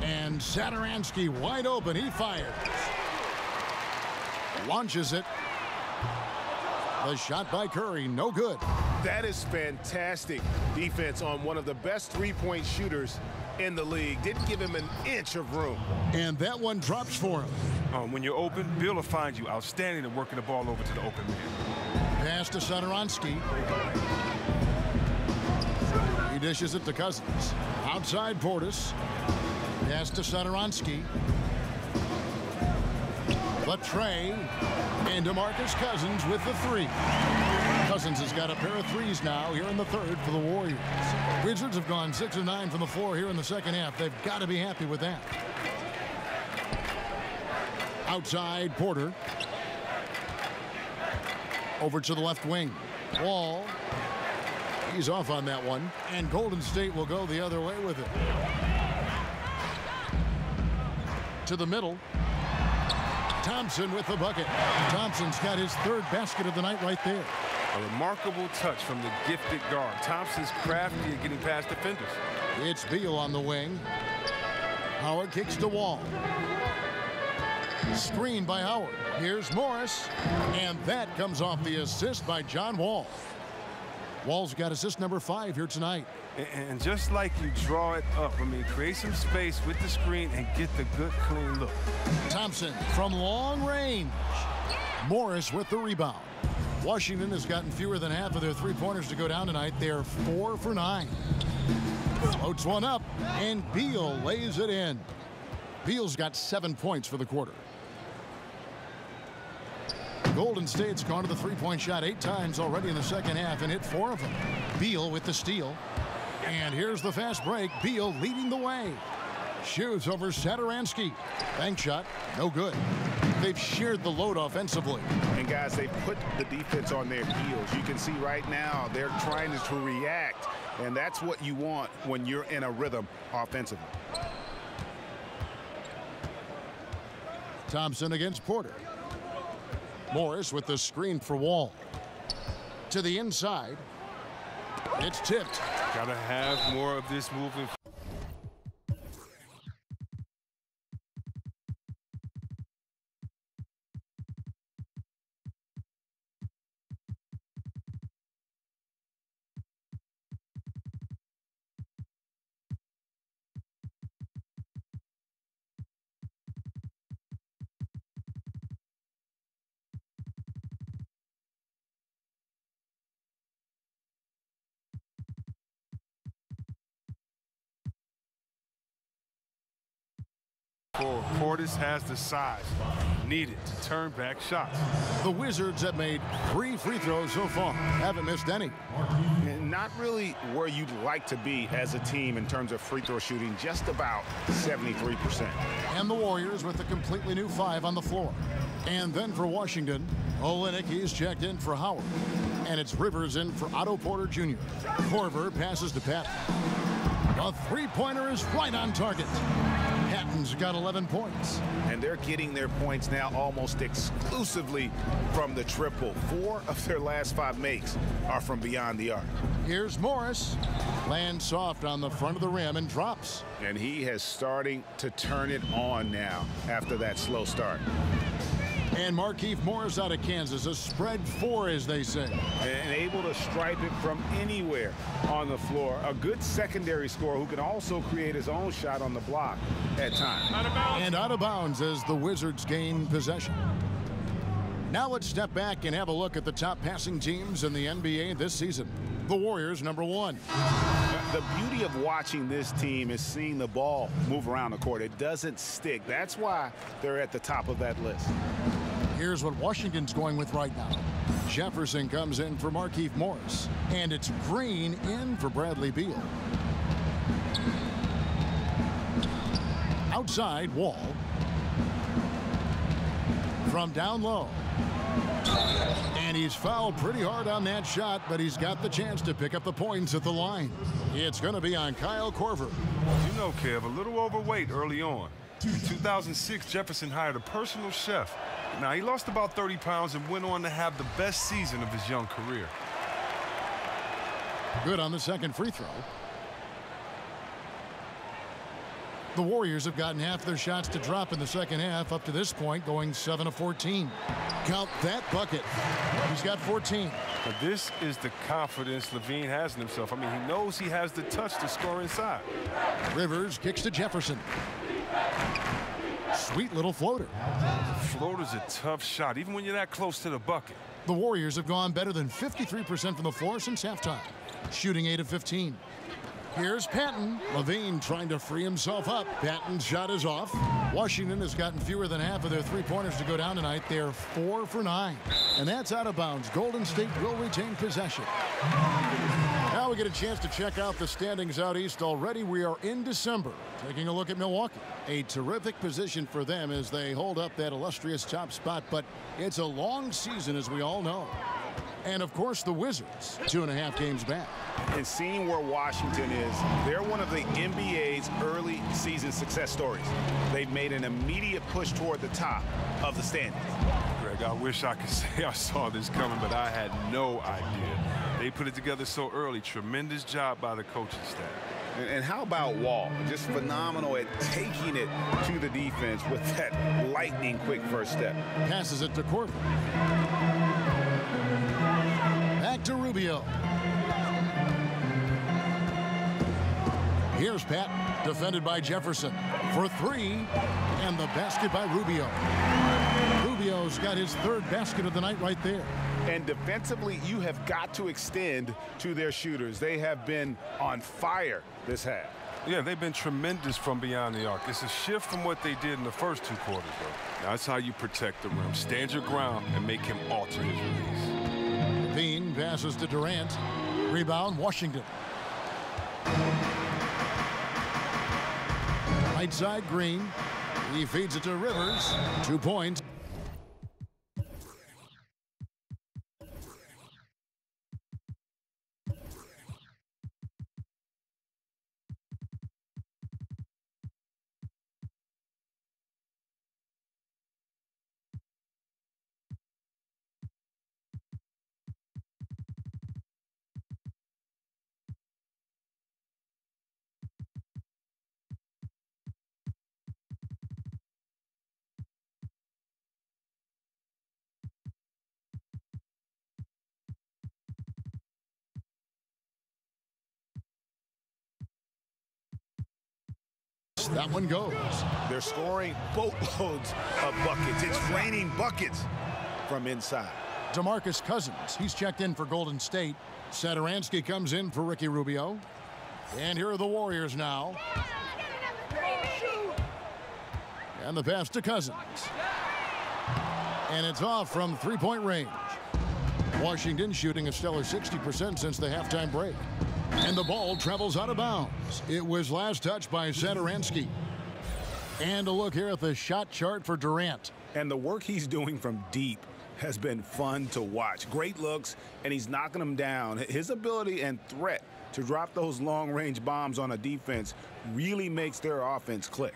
And Satoransky wide open. He fires. Launches it. The shot by Curry, no good. That is fantastic defense on one of the best three-point shooters in the league. Didn't give him an inch of room. And that one drops for him. When you're open, Bill will find you outstanding at working the ball over to the open man. Pass to Satoransky. He dishes it to Cousins. Outside Portis. Pass to Satoransky. Latrey. And DeMarcus Cousins with the 3. Cousins has got a pair of 3s now here in the 3rd for the Warriors. Wizards have gone 6 of 9 from the floor here in the second half. They've got to be happy with that. Outside Porter. Over to the left wing. Wall. He's off on that one. And Golden State will go the other way with it. To the middle. Thompson with the bucket. Thompson's got his 3rd basket of the night right there. A remarkable touch from the gifted guard. Thompson's crafty at getting past defenders. It's Beal on the wing. Howard kicks to Wall. Screen by Howard. Here's Morris. And that comes off the assist by John Wall. Wall's got assist number 5 here tonight. And just like you draw it up, create some space with the screen and get the good, clean look. Thompson from long range. Morris with the rebound. Washington has gotten fewer than half of their 3-pointers to go down tonight. They're 4 for 9. Floats one up, and Beal lays it in. Beal's got 7 points for the quarter. Golden State's gone to the 3-point shot 8 times already in the second half and hit 4 of them. Beal with the steal. And here's the fast break. Beal leading the way. Shoots over Satoransky. Bank shot, no good. They've shared the load offensively. And guys, they put the defense on their heels. You can see right now they're trying to react, and that's what you want when you're in a rhythm offensively. Thompson against Porter. Morris with the screen for Wall. To the inside. It's tipped. Gotta have more of this moving. Portis has the size needed to turn back shots. The Wizards have made 3 free throws so far. Haven't missed any. And not really where you'd like to be as a team in terms of free throw shooting, just about 73%. And the Warriors with a completely new 5 on the floor. And then for Washington, Olynyk, he's checked in for Howard. And it's Rivers in for Otto Porter Jr. Korver passes to Patton. The 3-pointer is right on target. Patton's got 11 points. And they're getting their points now almost exclusively from the triple. 4 of their last 5 makes are from beyond the arc. Here's Morris. Lands soft on the front of the rim and drops. And he is starting to turn it on now after that slow start. And Markieff Morris out of Kansas, a spread 4, as they say. And able to stripe it from anywhere on the floor. A good secondary scorer who can also create his own shot on the block at times. And out of bounds as the Wizards gain possession. Now let's step back and have a look at the top passing teams in the NBA this season. The Warriors, number 1. The beauty of watching this team is seeing the ball move around the court. It doesn't stick. That's why they're at the top of that list. Here's what Washington's going with right now. Jefferson comes in for Markieff Morris. And it's Green in for Bradley Beal. Outside, Wall. From down low. And he's fouled pretty hard on that shot, but he's got the chance to pick up the points at the line. It's going to be on Kyle Korver. You know, Kev, a little overweight early on. In 2006, Jefferson hired a personal chef. Now, he lost about 30 pounds and went on to have the best season of his young career. Good on the second free throw. The Warriors have gotten half their shots to drop in the second half up to this point, going 7 of 14. Count that bucket. He's got 14. But this is the confidence LaVine has in himself. I mean, he knows he has the touch to score inside. Rivers kicks to Jefferson. Sweet little floater. Floater's a tough shot, even when you're that close to the bucket. The Warriors have gone better than 53% from the floor since halftime, shooting 8 of 15. Here's Patton. LaVine trying to free himself up. Patton's shot is off. Washington has gotten fewer than half of their three-pointers to go down tonight. They're 4 for 9. And that's out of bounds. Golden State will retain possession. Now we get a chance to check out the standings out east already. We are in December. Taking a look at Milwaukee. A terrific position for them as they hold up that illustrious top spot. But it's a long season, as we all know. And, of course, the Wizards, 2.5 games back. And seeing where Washington is, they're one of the NBA's early season success stories. They've made an immediate push toward the top of the standings. Greg, I wish I could say I saw this coming, but I had no idea. They put it together so early. Tremendous job by the coaching staff. And how about Wall? Just phenomenal at taking it to the defense with that lightning-quick first step. Passes it to Korver. Back to Rubio. Here's Pat, defended by Jefferson for 3, and the basket by Rubio. Rubio's got his 3rd basket of the night right there. And defensively, you have got to extend to their shooters. They have been on fire this half. Yeah, they've been tremendous from beyond the arc. It's a shift from what they did in the first 2 quarters, though. Now, that's how you protect the rim. Stand your ground and make him alter his release. LaVine passes to Durant. Rebound, Washington. Right side, Green. He feeds it to Rivers. 2 points. That one goes. They're scoring boatloads of buckets. It's raining buckets from inside. DeMarcus Cousins, he's checked in for Golden State. Satoransky comes in for Ricky Rubio. And here are the Warriors now. And the pass to Cousins. And it's off from 3-point range. Washington shooting a stellar 60% since the halftime break. And the ball travels out of bounds. It was last touched by Satoransky. And a look here at the shot chart for Durant. And the work he's doing from deep has been fun to watch. Great looks, and he's knocking them down. His ability and threat to drop those long-range bombs on a defense really makes their offense click.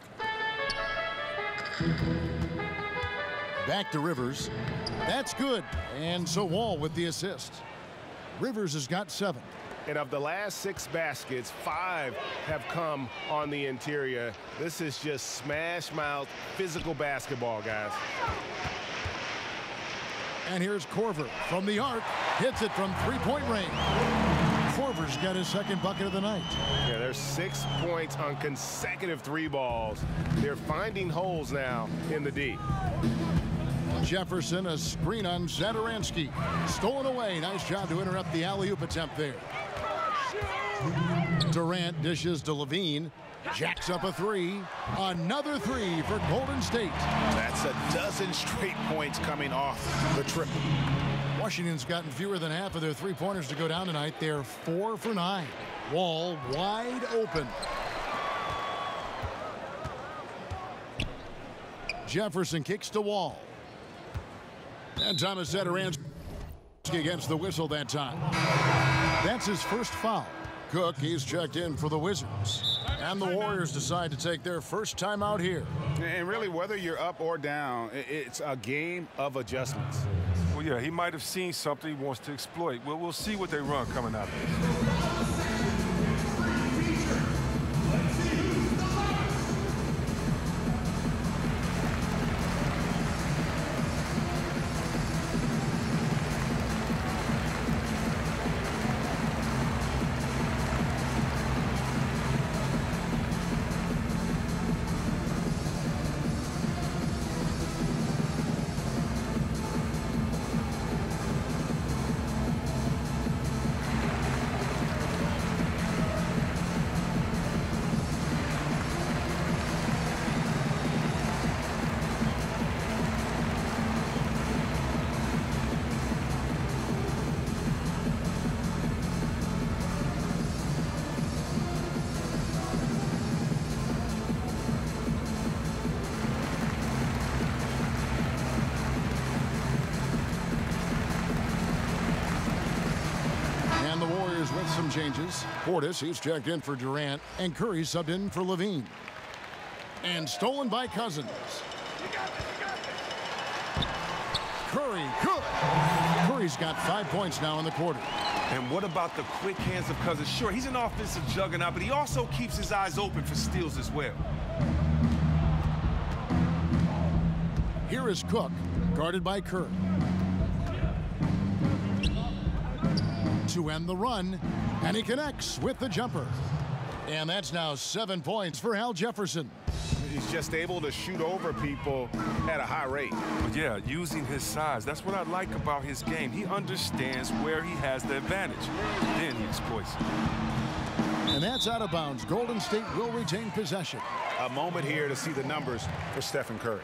Back to Rivers. That's good. And so Wall with the assist. Rivers has got 7. And of the last 6 baskets, 5 have come on the interior. This is just smash mouth physical basketball, guys. And here's Korver from the arc. Hits it from three-point range. Korver's got his second bucket of the night. Yeah, there's 6 points on consecutive three balls. They're finding holes now in the D. Jefferson, a screen on Zadaransky. Stolen away. Nice job to interrupt the alley-oop attempt there. Durant dishes to LaVine. Jacks up a three. Another three for Golden State. That's a dozen straight points coming off the triple. Washington's gotten fewer than half of their three-pointers to go down tonight. They're 4 for 9. Wall wide open. Jefferson kicks to Wall. And Thomas Zadaransky against the whistle that time. That's his first foul. Cook, he's checked in for the Wizards. And the Warriors decide to take their first time out here. And really, whether you're up or down, it's a game of adjustments. Well, yeah, he might have seen something he wants to exploit. Well, we'll see what they run coming out of this. With some changes. Portis, he's checked in for Durant, and Curry subbed in for LaVine. And stolen by Cousins. Curry, good. Curry's got 5 points now in the quarter. And what about the quick hands of Cousins? Sure, he's an offensive juggernaut, but he also keeps his eyes open for steals as well. Here is Cook, guarded by Curry. To end the run, and he connects with the jumper. And that's now 7 points for Al Jefferson. He's just able to shoot over people at a high rate. But yeah, using his size, that's what I like about his game. He understands where he has the advantage. Then he exploits it. And that's out of bounds. Golden State will retain possession. A moment here to see the numbers for Stephen Curry.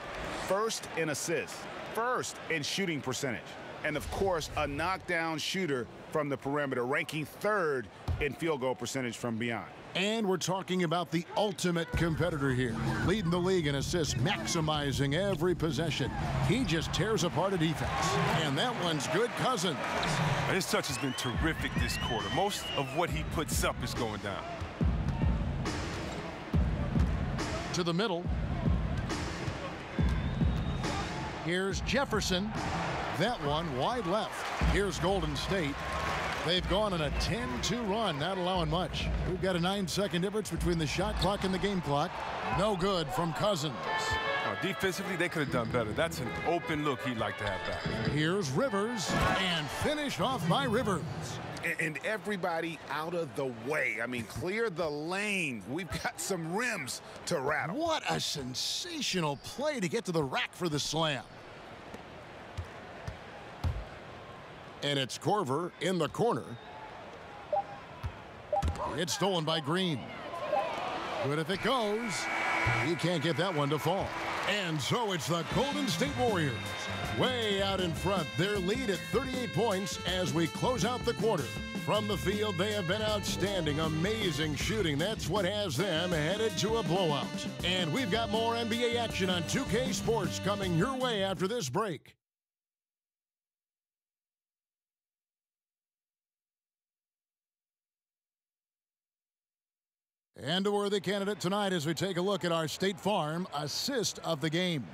First in assists, first in shooting percentage, and of course a knockdown shooter from the perimeter, ranking 3rd in field goal percentage from beyond. And we're talking about the ultimate competitor here, leading the league in assists, maximizing every possession. He just tears apart a defense. And that one's good. Cousins. His touch has been terrific this quarter. Most of what he puts up is going down. To the middle. Here's Jefferson. That one wide left. Here's Golden State. They've gone on a 10-2 run, not allowing much. We've got a 9-second difference between the shot clock and the game clock. No good from Cousins. Defensively, they could have done better. That's an open look he'd like to have back. Here's Rivers, and finished off by Rivers. And everybody out of the way. I mean, clear the lane. We've got some rims to rattle. What a sensational play to get to the rack for the slam. And it's Korver in the corner. It's stolen by Green. Good if it goes. He can't get that one to fall. And so it's the Golden State Warriors way out in front. Their lead at 38 points as we close out the quarter. From the field, they have been outstanding. Amazing shooting. That's what has them headed to a blowout. And we've got more NBA action on 2K Sports coming your way after this break. And a worthy candidate tonight as we take a look at our State Farm assist of the game.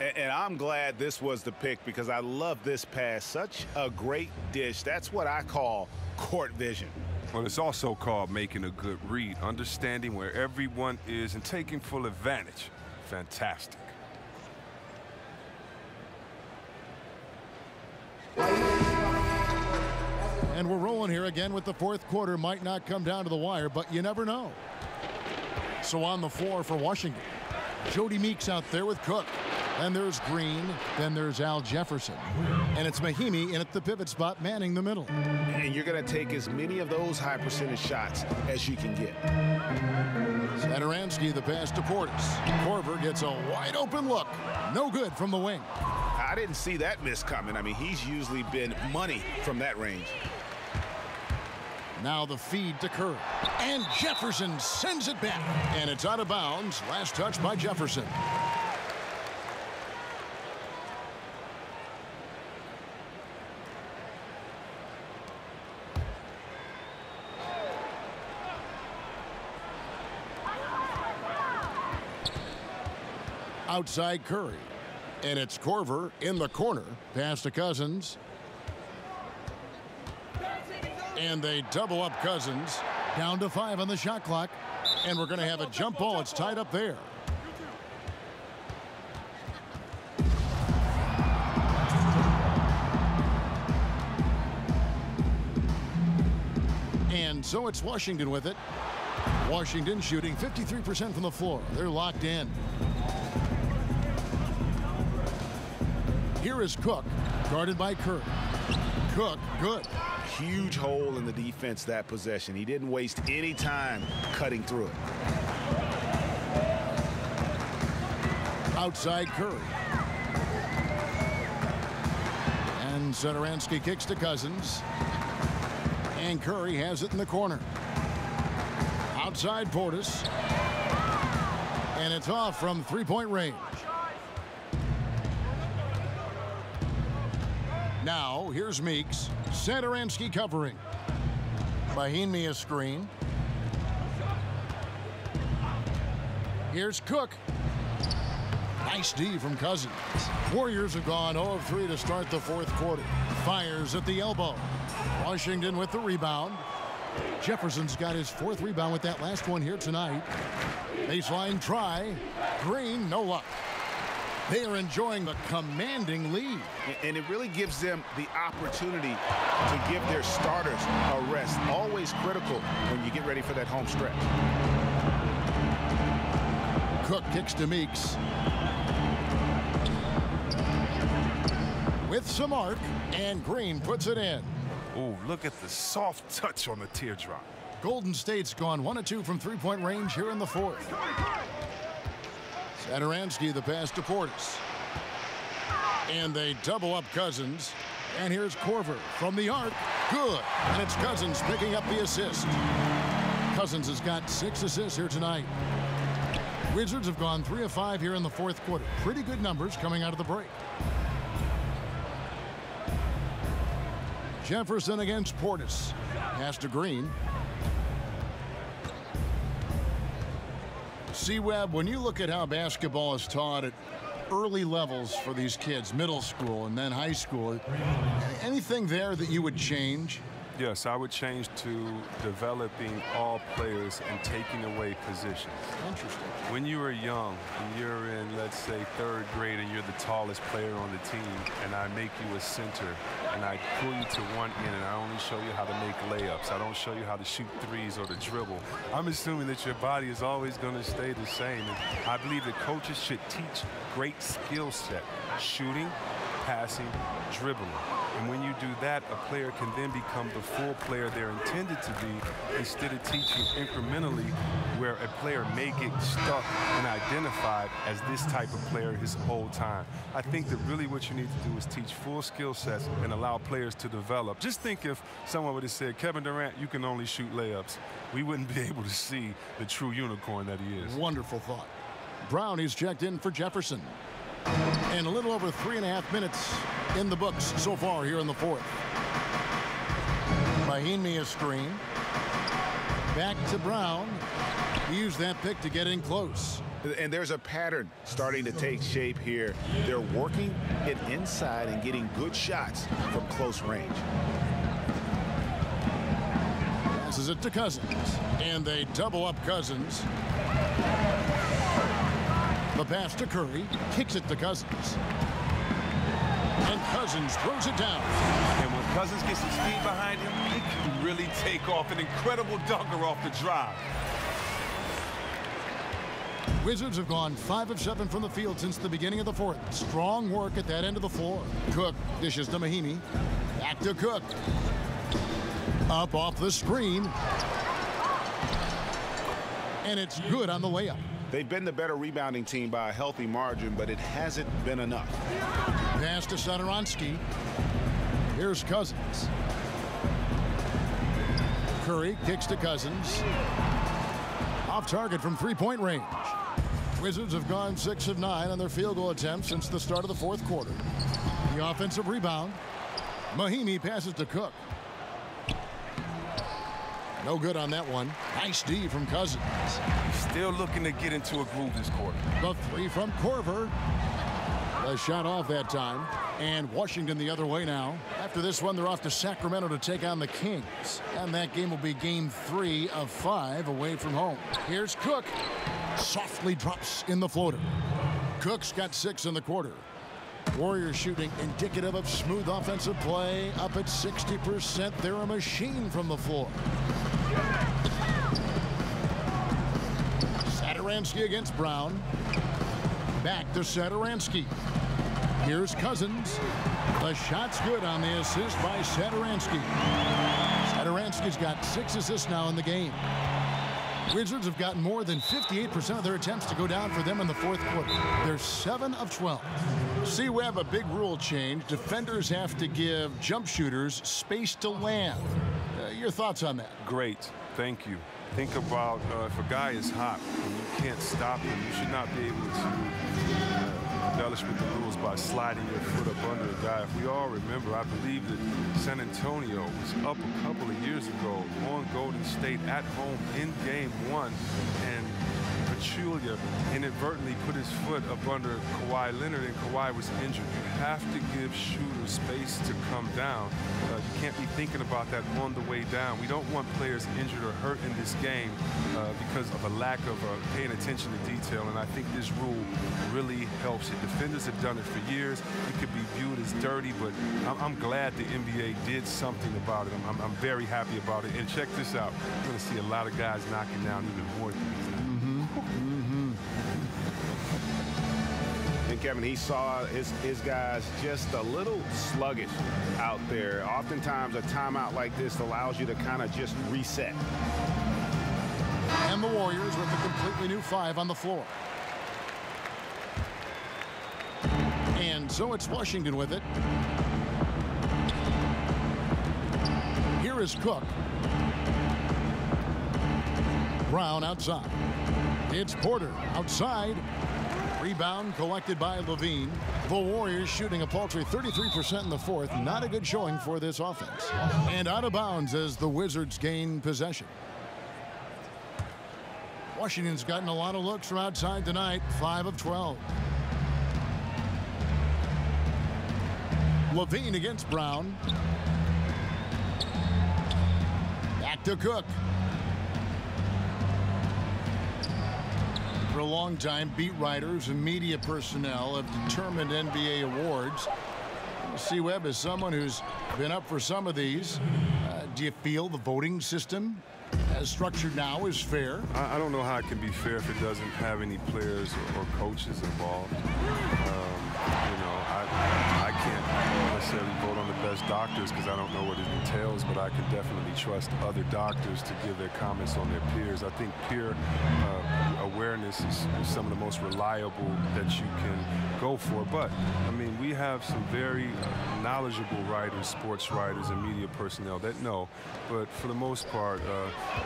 And I'm glad this was the pick because I love this pass. Such a great dish. That's what I call court vision. Well, it's also called making a good read, understanding where everyone is and taking full advantage. Fantastic. And we're rolling here again with the fourth quarter. Might not come down to the wire, but you never know. So on the floor for Washington, Jody Meeks out there with Cook. Then there's Green. Then there's Al Jefferson. And it's Mahimi in at the pivot spot, manning the middle. And you're going to take as many of those high percentage shots as you can get. Satoransky, the pass to Portis. Korver gets a wide open look. No good from the wing. I didn't see that miss coming. I mean, he's usually been money from that range. Now the feed to Curry. And Jefferson sends it back. And it's out of bounds. Last touch by Jefferson. Outside Curry. And it's Korver in the corner. Pass to Cousins. And they double up Cousins. Down to 5 on the shot clock. And we're going to have a jump ball. It's tied up there. And so it's Washington with it. Washington shooting 53% from the floor. They're locked in. Here is Cook, guarded by Curry. Cook, good. Huge hole in the defense that possession. He didn't waste any time cutting through it. Outside Curry. And Satoransky kicks to Cousins. And Curry has it in the corner. Outside Portis. And it's off from three-point range. Now, here's Meeks. Satoransky covering. Mahimi a screen. Here's Cook. Nice D from Cousins. Warriors have gone 0 of 3 to start the fourth quarter. Fires at the elbow. Washington with the rebound. Jefferson's got his 4th rebound with that last one here tonight. Baseline try. Green, no luck. They are enjoying the commanding lead. And it really gives them the opportunity to give their starters a rest. Always critical when you get ready for that home stretch. Cook kicks to Meeks. With some arc, and Green puts it in. Oh, look at the soft touch on the teardrop. Golden State's gone 1 of 2 from three-point range here in the fourth. Satoransky the pass to Portis. And they double up Cousins. And here's Korver from the arc. Good. And it's Cousins picking up the assist. Cousins has got 6 assists here tonight. Wizards have gone 3 of 5 here in the fourth quarter. Pretty good numbers coming out of the break. Jefferson against Portis. Pass to Green. C-Webb, when you look at how basketball is taught at early levels for these kids, middle school and then high school, anything there that you would change? Yes, I would change to developing all players and taking away positions. Interesting. When you are young and you're in, let's say, 3rd grade and you're the tallest player on the team, and I make you a center and I pull you to one end and I only show you how to make layups. I don't show you how to shoot threes or to dribble. I'm assuming that your body is always going to stay the same. And I believe that coaches should teach great skill set, shooting, passing, dribbling. And when you do that, a player can then become the full player they're intended to be, instead of teaching incrementally where a player may get stuck and identified as this type of player his whole time. I think that really what you need to do is teach full skill sets and allow players to develop. Just think if someone would have said, Kevin Durant, you can only shoot layups. We wouldn't be able to see the true unicorn that he is. Wonderful thought. Brown is checked in for Jefferson. And a little over 3.5 minutes in the books so far here in the fourth. Mahimi a screen. Back to Brown. He used that pick to get in close. And there's a pattern starting to take shape here. They're working it inside and getting good shots from close range. Passes it to Cousins. And they double up Cousins. The pass to Curry, kicks it to Cousins. And Cousins throws it down. And when Cousins gets some speed behind him, he can really take off. An incredible dunker off the drive. Wizards have gone 5 of 7 from the field since the beginning of the fourth. Strong work at that end of the floor. Cook dishes to Mahinmi. Back to Cook. Up off the screen. And it's good on the layup. They've been the better rebounding team by a healthy margin, but it hasn't been enough. Pass to Satoransky. Here's Cousins. Curry kicks to Cousins. Off target from three-point range. Wizards have gone 6 of 9 on their field goal attempts since the start of the fourth quarter. The offensive rebound. Mahinmi passes to Cook. No good on that one. Nice D from Cousins. Still looking to get into a groove this quarter. The three from Korver. The shot off that time. And Washington the other way now. After this one, they're off to Sacramento to take on the Kings. And that game will be game 3 of 5 away from home. Here's Cook. Softly drops in the floater. Cook's got 6 in the quarter. Warriors shooting indicative of smooth offensive play. Up at 60%. They're a machine from the floor. Satoransky against Brown. Back to Satoransky. Here's Cousins. The shot's good on the assist by Satoransky. Satoransky's got 6 assists now in the game. Wizards have gotten more than 58% of their attempts to go down for them in the fourth quarter. They're 7 of 12. See, we have a big rule change. Defenders have to give jump shooters space to land. Your thoughts on that? Great. Thank you. Think about if a guy is hot and you can't stop him, you should not be able to embellish with the rules by sliding your foot up under a guy. If we all remember, I believe that San Antonio was up a couple of years ago on Golden State at home in game 1, and Pachulia inadvertently put his foot up under Kawhi Leonard, and Kawhi was injured. You have to give shooters space to come down. You can't be thinking about that on the way down. We don't want players injured or hurt in this game because of a lack of paying attention to detail, and I think this rule really helps it. Defenders have done it for years. It could be viewed as dirty, but I'm glad the NBA did something about it. I'm very happy about it. And check this out. You're going to see a lot of guys knocking down even more things. And Kevin, he saw his guys just a little sluggish out there. Oftentimes a timeout like this allows you to kind of just reset. And the Warriors with a completely new 5 on the floor. And so it's Washington with it. Here is Cook. Brown outside. It's Porter outside. Rebound collected by LaVine. The Warriors shooting a paltry 33% in the fourth. Not a good showing for this offense. And out of bounds as the Wizards gain possession. Washington's gotten a lot of looks from outside tonight. 5 of 12. LaVine against Brown. Back to Cook. For a long time, beat writers and media personnel have determined NBA awards. C. Webb is someone who's been up for some of these. Do you feel the voting system as structured now is fair? I don't know how it can be fair if it doesn't have any players or coaches involved. I can't necessarily vote on the best doctors because I don't know what it entails, but I can definitely trust other doctors to give their comments on their peers. I think peer awareness is some of the most reliable that you can go for. But, I mean, we have some very knowledgeable writers, sports writers, and media personnel that know. But for the most part,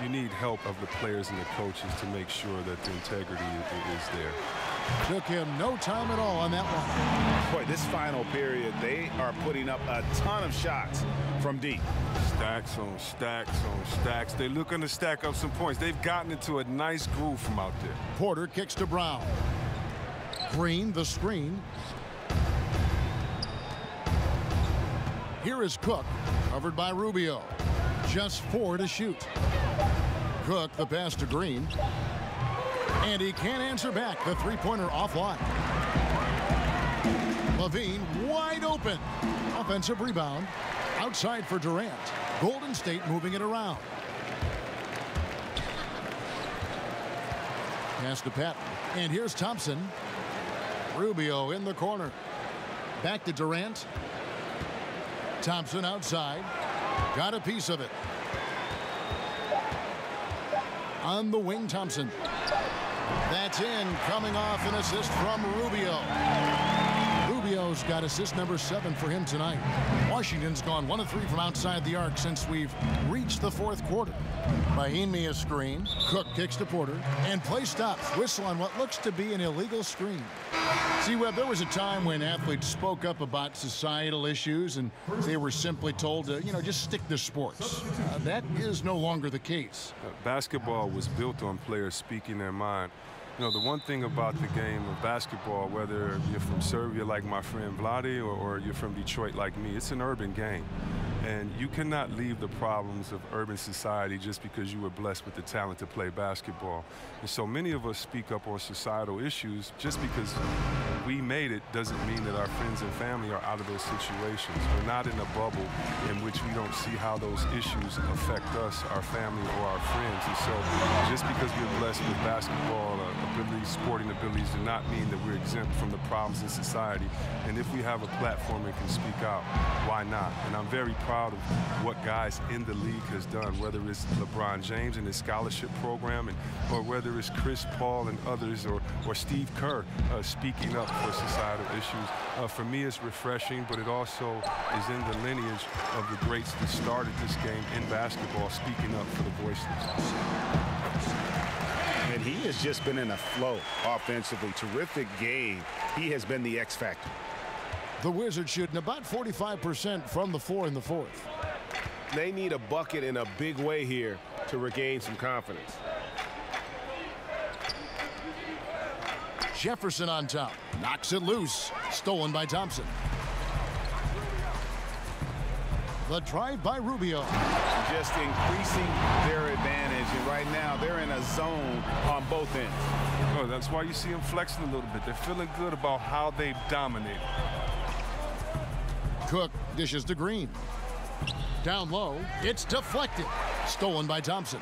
you need help of the players and the coaches to make sure that the integrity is there. Took him no time at all on that one. Boy, this final period, they are putting up a ton of shots from deep. Stacks on stacks on stacks. They're looking to stack up some points. They've gotten into a nice groove from out there. Porter kicks to Brown. Green, the screen. Here is Cook, covered by Rubio. Just 4 to shoot. Cook, the pass to Green. And he can't answer back. The three-pointer offline. LaVine wide open. Offensive rebound. Outside for Durant. Golden State moving it around. Pass to Patton. And here's Thompson. Rubio in the corner. Back to Durant. Thompson outside. Got a piece of it. On the wing, Thompson. That's in. Coming off an assist from Rubio. Rubio's got assist number 7 for him tonight. Washington's gone 1 of 3 from outside the arc since we've reached the 4th quarter. Mahimi a screen. Cook kicks to Porter. And play stops. Whistle on what looks to be an illegal screen. See, Webb, there was a time when athletes spoke up about societal issues and they were simply told to, just stick to sports. That is no longer the case. Basketball was built on players speaking their mind. The one thing about the game of basketball, whether you're from Serbia like my friend Vladi or you're from Detroit like me, it's an urban game. And you cannot leave the problems of urban society just because you were blessed with the talent to play basketball. And so many of us speak up on societal issues. Just because we made it doesn't mean that our friends and family are out of those situations. We're not in a bubble in which we don't see how those issues affect us, our family, or our friends. And so just because we're blessed with basketball abilities, sporting abilities, do not mean that we're exempt from the problems in society. And if we have a platform and can speak out, why not? And I'm very proud of what guys in the league has done, whether it's LeBron James and his scholarship program, or whether it's Chris Paul and others, or Steve Kerr speaking up for societal issues. For me, it's refreshing, but it also is in the lineage of the greats that started this game in basketball, speaking up for the voiceless. And he has just been in a flow offensively. Terrific game. He has been the X factor. The Wizards shooting about 45% from the floor in the 4th. They need a bucket in a big way here to regain some confidence. Jefferson on top. Knocks it loose. Stolen by Thompson. The drive by Rubio. Just increasing their advantage. And right now, they're in a zone on both ends. Oh, that's why you see them flexing a little bit. They're feeling good about how they've dominated. Cook dishes to Green. Down low. It's deflected. Stolen by Thompson.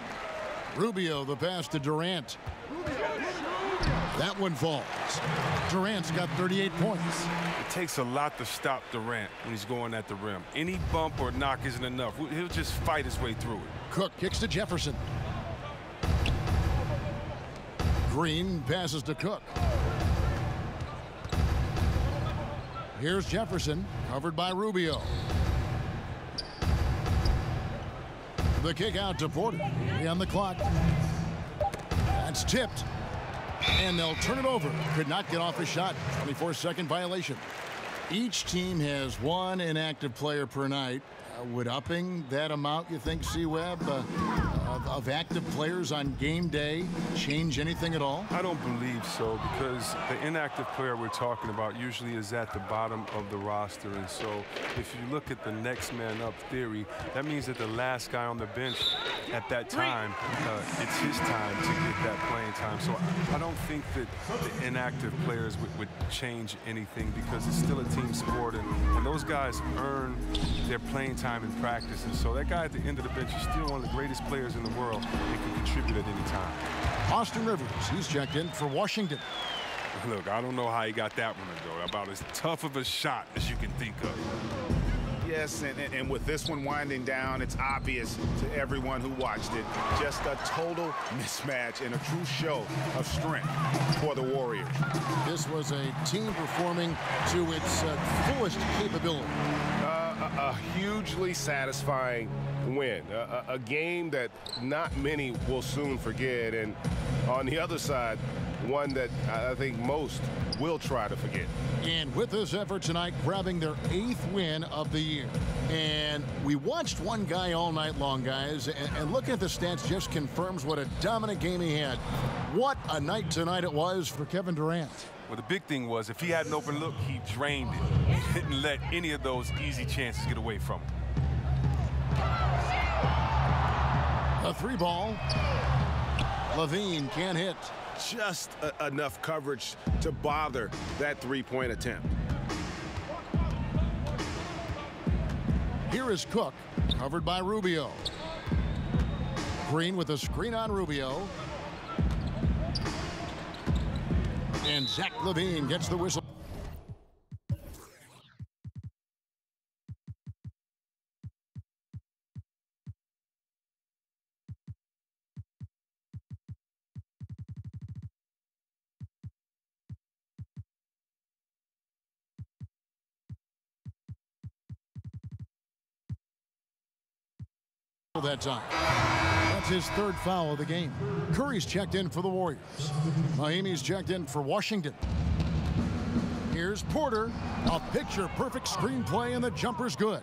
Rubio, the pass to Durant. That one falls. Durant's got 38 points. It takes a lot to stop Durant when he's going at the rim. Any bump or knock isn't enough. He'll just fight his way through it. Cook kicks to Jefferson. Green passes to Cook. Here's Jefferson, covered by Rubio. The kick out to Porter. 3 on the clock. That's tipped. And they'll turn it over. Could not get off a shot. 24-second violation. Each team has 1 inactive player per night. Would upping that amount, you think, C-Webb, of active players on game day change anything at all? I don't believe so, because the inactive player we're talking about usually is at the bottom of the roster. And so if you look at the next man up theory, that means that the last guy on the bench at that time, it's his time to get that playing time. So I don't think that the inactive players would change anything, because it's still a team sport, and those guys earn their playing time in practice. And so that guy at the end of the bench is still one of the greatest players in the world and can contribute at any time. Austin Rivers, he's checked in for Washington. Look, I don't know how he got that one to go. About as tough of a shot as you can think of. Yes, and with this one winding down, it's obvious to everyone who watched it. Just a total mismatch and a true show of strength for the Warriors. This was a team performing to its fullest capability. A hugely satisfying win. A game that not many will soon forget. And on the other side, one that I think most will try to forget. And with this effort tonight, grabbing their 8th win of the year. And we watched one guy all night long, guys, and looking at the stats just confirms what a dominant game he had. What a night tonight it was for Kevin Durant. Well, the big thing was, if he had an open look, he drained it. He didn't let any of those easy chances get away from him. A 3-ball. LaVine can't hit. Just enough coverage to bother that 3-point attempt. Here is Cook, covered by Rubio. Green with a screen on Rubio. And Zach LaVine gets the whistle. That time. That's his third foul of the game. Curry's checked in for the Warriors. Miami's checked in for Washington. Here's Porter. A picture-perfect screenplay, and the jumper's good.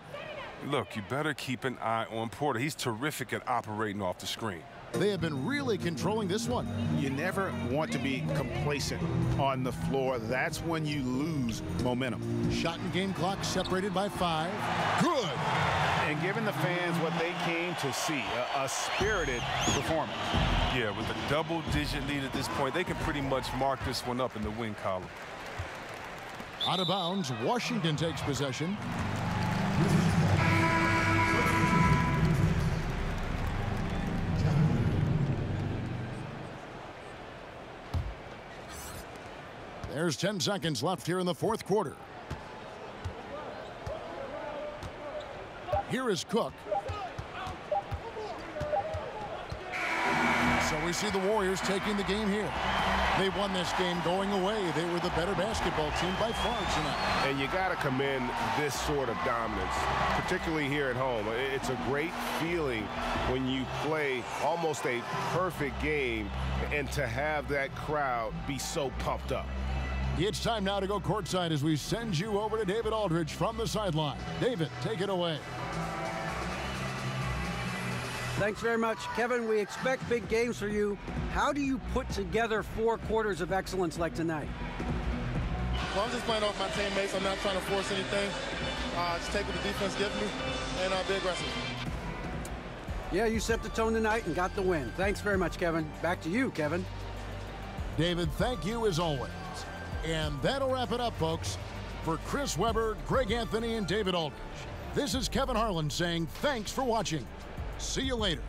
Look, you better keep an eye on Porter. He's terrific at operating off the screen. They have been really controlling this one. You never want to be complacent on the floor. That's when you lose momentum. Shot and game clock separated by 5. Good. And giving the fans what they came to see, a spirited performance. Yeah, with a double-digit lead at this point, they can pretty much mark this one up in the win column. Out of bounds, Washington takes possession. There's 10 seconds left here in the fourth quarter. Here is Cook. So we see the Warriors taking the game here. They won this game going away. They were the better basketball team by far tonight. And you got to commend this sort of dominance, particularly here at home. It's a great feeling when you play almost a perfect game and to have that crowd be so pumped up. It's time now to go courtside as we send you over to David Aldridge from the sideline. David, take it away. Thanks very much, Kevin. We expect big games for you. How do you put together 4 quarters of excellence like tonight? Well, I'm just playing off my teammates. I'm not trying to force anything. Just take what the defense gives me and be aggressive. Yeah, you set the tone tonight and got the win. Thanks very much, Kevin. Back to you, Kevin. David, thank you as always. And that'll wrap it up, folks. For Chris Webber, Greg Anthony, and David Aldridge, this is Kevin Harlan saying thanks for watching. See you later.